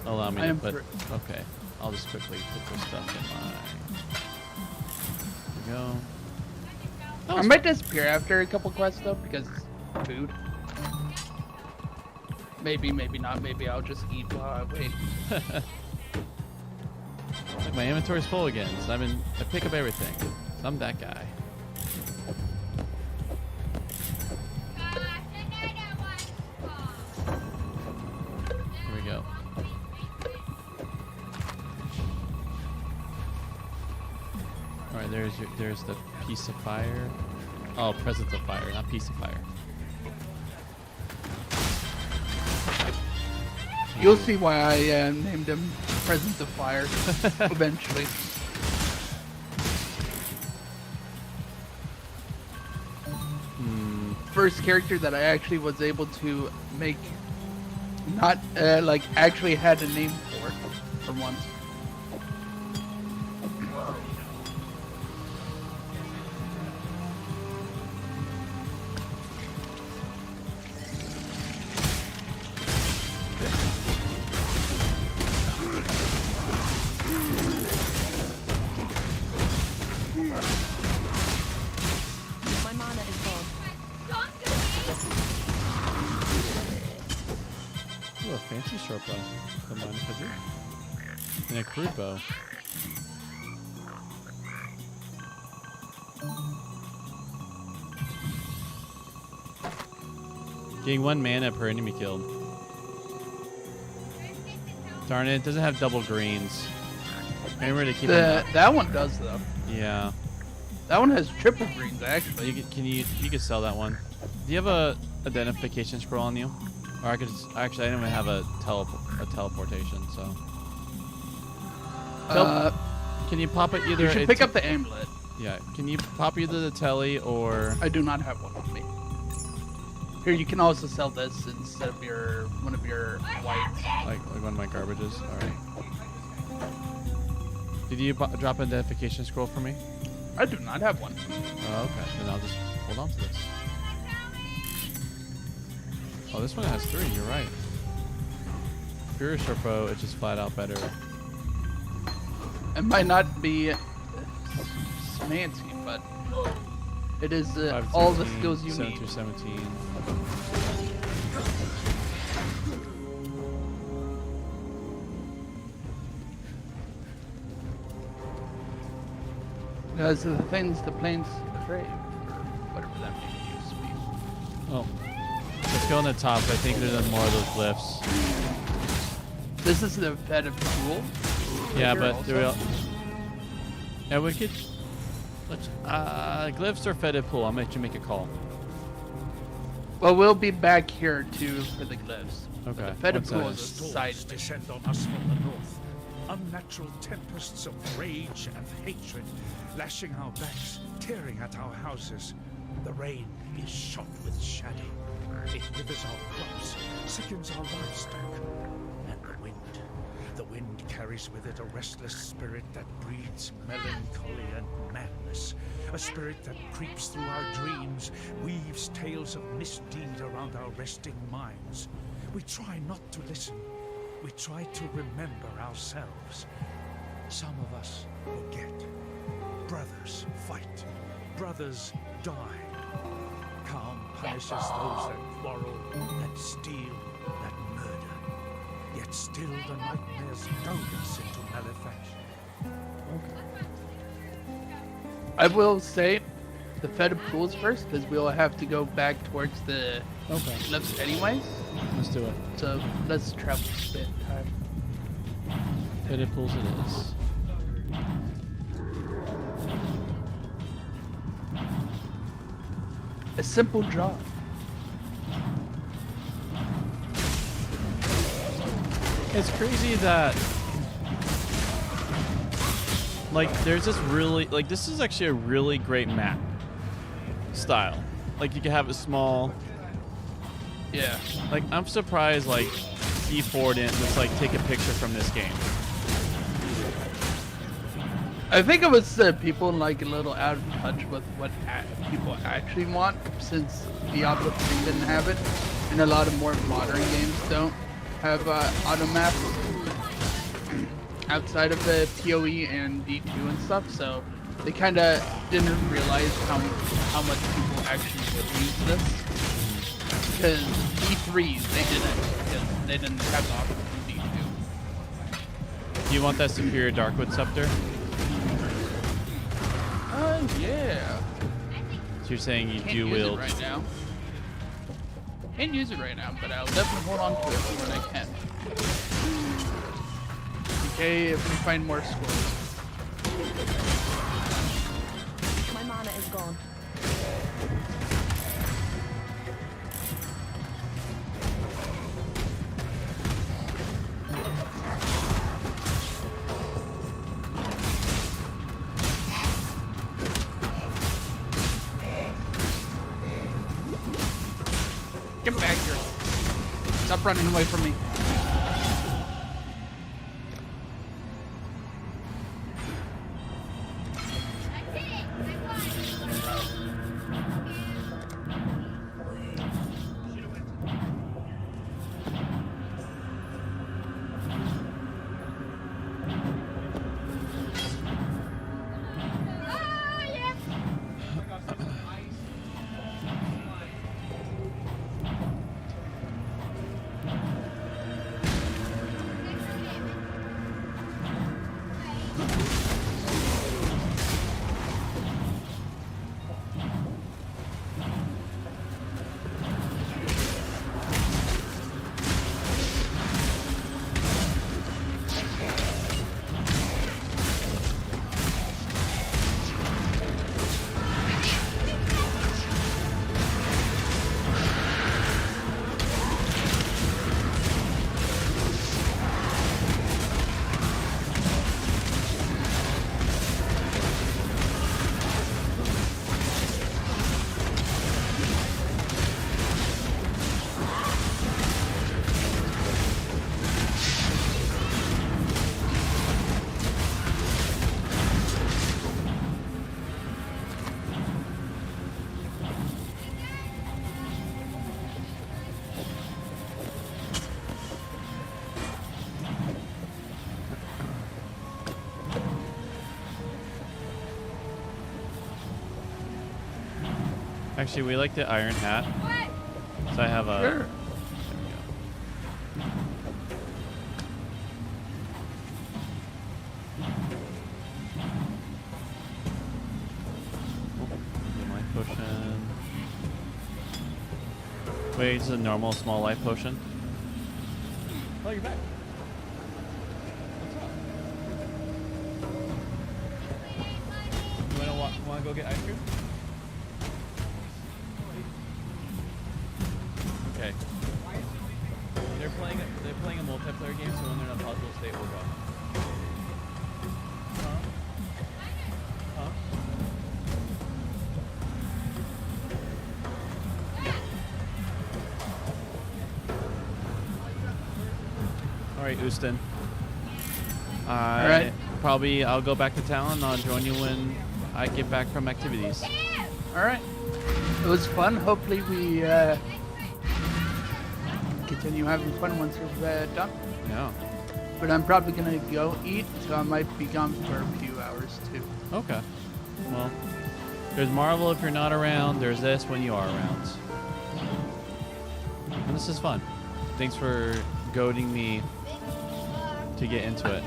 Speaker 1: Allow me
Speaker 2: I
Speaker 1: to
Speaker 2: am
Speaker 1: put...
Speaker 2: through.
Speaker 1: Okay, I'll just quickly put this stuff in my... There we go.
Speaker 2: I might disappear after a couple quests though, because food. Maybe, maybe not. Maybe I'll just eat while I wait.
Speaker 1: Look, my inventory's full again, so I pick up everything. So I'm that guy. Here we go. Alright, there's the piece of fire. Oh, presence of fire, not piece of fire.
Speaker 2: You'll see why I named him Presence of Fire eventually. First character that I actually was able to make not like actually had a name for once.
Speaker 13: My mana is gone.
Speaker 1: Ooh, a fancy short bow. Don't mind if I do. And a crude bow. Getting 1 mana per enemy killed. Darn it, it doesn't have double greens. Remember to keep
Speaker 2: That one does though.
Speaker 1: Yeah.
Speaker 2: That one has triple greens actually.
Speaker 1: You can sell that one. Do you have a identification scroll on you? Or I could just, actually I don't even have a teleportation, so. Can you pop it either?
Speaker 2: You should pick up the amulet.
Speaker 1: Yeah. Can you pop either the telly or?
Speaker 2: I do not have one with me. Here, you can also sell this instead of one of your whites.
Speaker 1: Like one of my garbages. All right. Did you drop an identification scroll for me?
Speaker 2: I do not have one.
Speaker 1: Oh, okay. Then I'll just hold on to this. Oh, this one has 3. You're right. Pure Serpo, it's just flat out better.
Speaker 2: It might not be fancy, but it is all the skills you
Speaker 1: 7
Speaker 2: need.
Speaker 1: through 17.
Speaker 2: Because of the things the planes crave, or whatever that may used to be.
Speaker 1: Oh. Let's go on the top. I think there's more of those glyphs.
Speaker 2: This is the bed of pool.
Speaker 1: Yeah,
Speaker 2: Here
Speaker 1: but
Speaker 2: also.
Speaker 1: Yeah, we could. Let's. Glyphs or fetid pool. I'll make you make a call.
Speaker 2: Well, we'll be back here too for the glyphs.
Speaker 1: Okay.
Speaker 2: The fetid
Speaker 1: What's
Speaker 2: pool
Speaker 1: that?
Speaker 2: is a
Speaker 12: Storms
Speaker 2: side.
Speaker 12: descend on us from the north. Unnatural tempests of rage and hatred, lashing our backs, tearing at our houses. The rain is shot with shadow. It withers our crops, sickens our livestock. And the wind carries with it a restless spirit that breeds melancholy and madness. A spirit that creeps through our dreams, weaves tales of misdeed around our resting minds. We try not to listen. We try to remember ourselves. Some of us forget. Brothers fight. Brothers die. Calm punishes those that quarrel, that steal, that murder. Yet still the nightmares goad us into malefaction.
Speaker 2: I will say the fetid pools first, because we'll have to go back towards the glyphs anyways.
Speaker 1: Let's do it.
Speaker 2: So let's travel a bit time.
Speaker 1: Fetid pools it is.
Speaker 2: A simple job.
Speaker 1: It's crazy that like there's this really like this is actually a really great map style. Like you can have it small.
Speaker 2: Yeah.
Speaker 1: Like I'm surprised like E4 didn't just like take a picture from this game.
Speaker 2: I think it was people like a little out of touch with what people actually want, since Diablo 3 didn't have it, and a lot of more modern games don't have auto maps outside of the PoE and D2 and stuff. So they kind of didn't realize how much people actually would use this, because D3 they didn't, because they didn't have the option for D2.
Speaker 1: Do you want that superior Darkwood scepter?
Speaker 2: Yeah.
Speaker 1: So you're saying you
Speaker 2: Can't
Speaker 1: do
Speaker 2: use
Speaker 1: wield?
Speaker 2: it right now. Can't use it right now, but I'll definitely hold on to it when I can. Okay, if we find more scrolls.
Speaker 13: My mana is gone.
Speaker 2: Get back here. Stop running away from me.
Speaker 1: Actually, we like the iron hat. So I have a.
Speaker 2: Sure.
Speaker 1: Life potion. Wait, it's a normal small life potion.
Speaker 5: Oh, you're back. What's up? You wanna go get ice cream? Okay. They're playing a multiplayer game, so when they're in a puzzle state, we'll go. Huh? Huh?
Speaker 1: All right, Houston.
Speaker 2: All right.
Speaker 1: Probably I'll go back to town and I'll join you when I get back from activities.
Speaker 2: All right. It was fun. Hopefully we continue having fun once we're done.
Speaker 1: Yeah.
Speaker 2: But I'm probably gonna go eat, so I might be gone for a few hours too.
Speaker 1: Okay. Well, there's Marvel if you're not around. There's this when you are around. And this is fun. Thanks for goading me to get into it.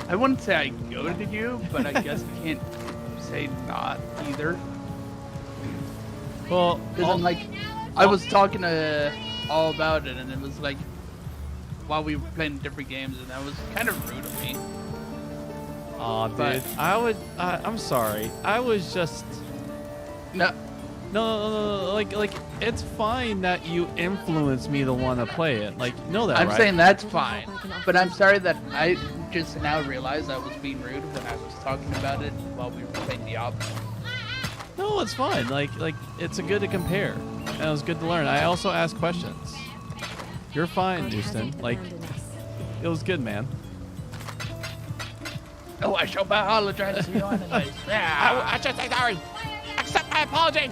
Speaker 2: I wouldn't say I goaded you, but I guess I can't say not either.
Speaker 1: Well,
Speaker 2: because I'm like, I was talking to all about it, and it was like while we were playing different games, and that was kind of rude of me.
Speaker 1: Aw, dude.
Speaker 2: But-
Speaker 1: I'm sorry. I was just.
Speaker 2: No.
Speaker 1: No. Like, it's fine that you influence me to want to play it. Like, know that,
Speaker 2: I'm
Speaker 1: right?
Speaker 2: saying that's fine, but I'm sorry that I just now realized I was being rude when I was talking about it while we were playing Diablo.
Speaker 1: No, it's fine. Like, it's a good to compare, and it was good to learn. I also asked questions. You're fine, Houston. Like, it was good, man.
Speaker 2: Oh, I shall apologize to you anyways. Yeah.
Speaker 1: I should say sorry. Accept my apology.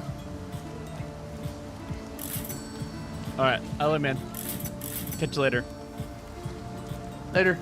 Speaker 1: All right, I love you, man. Catch you later.
Speaker 2: Later.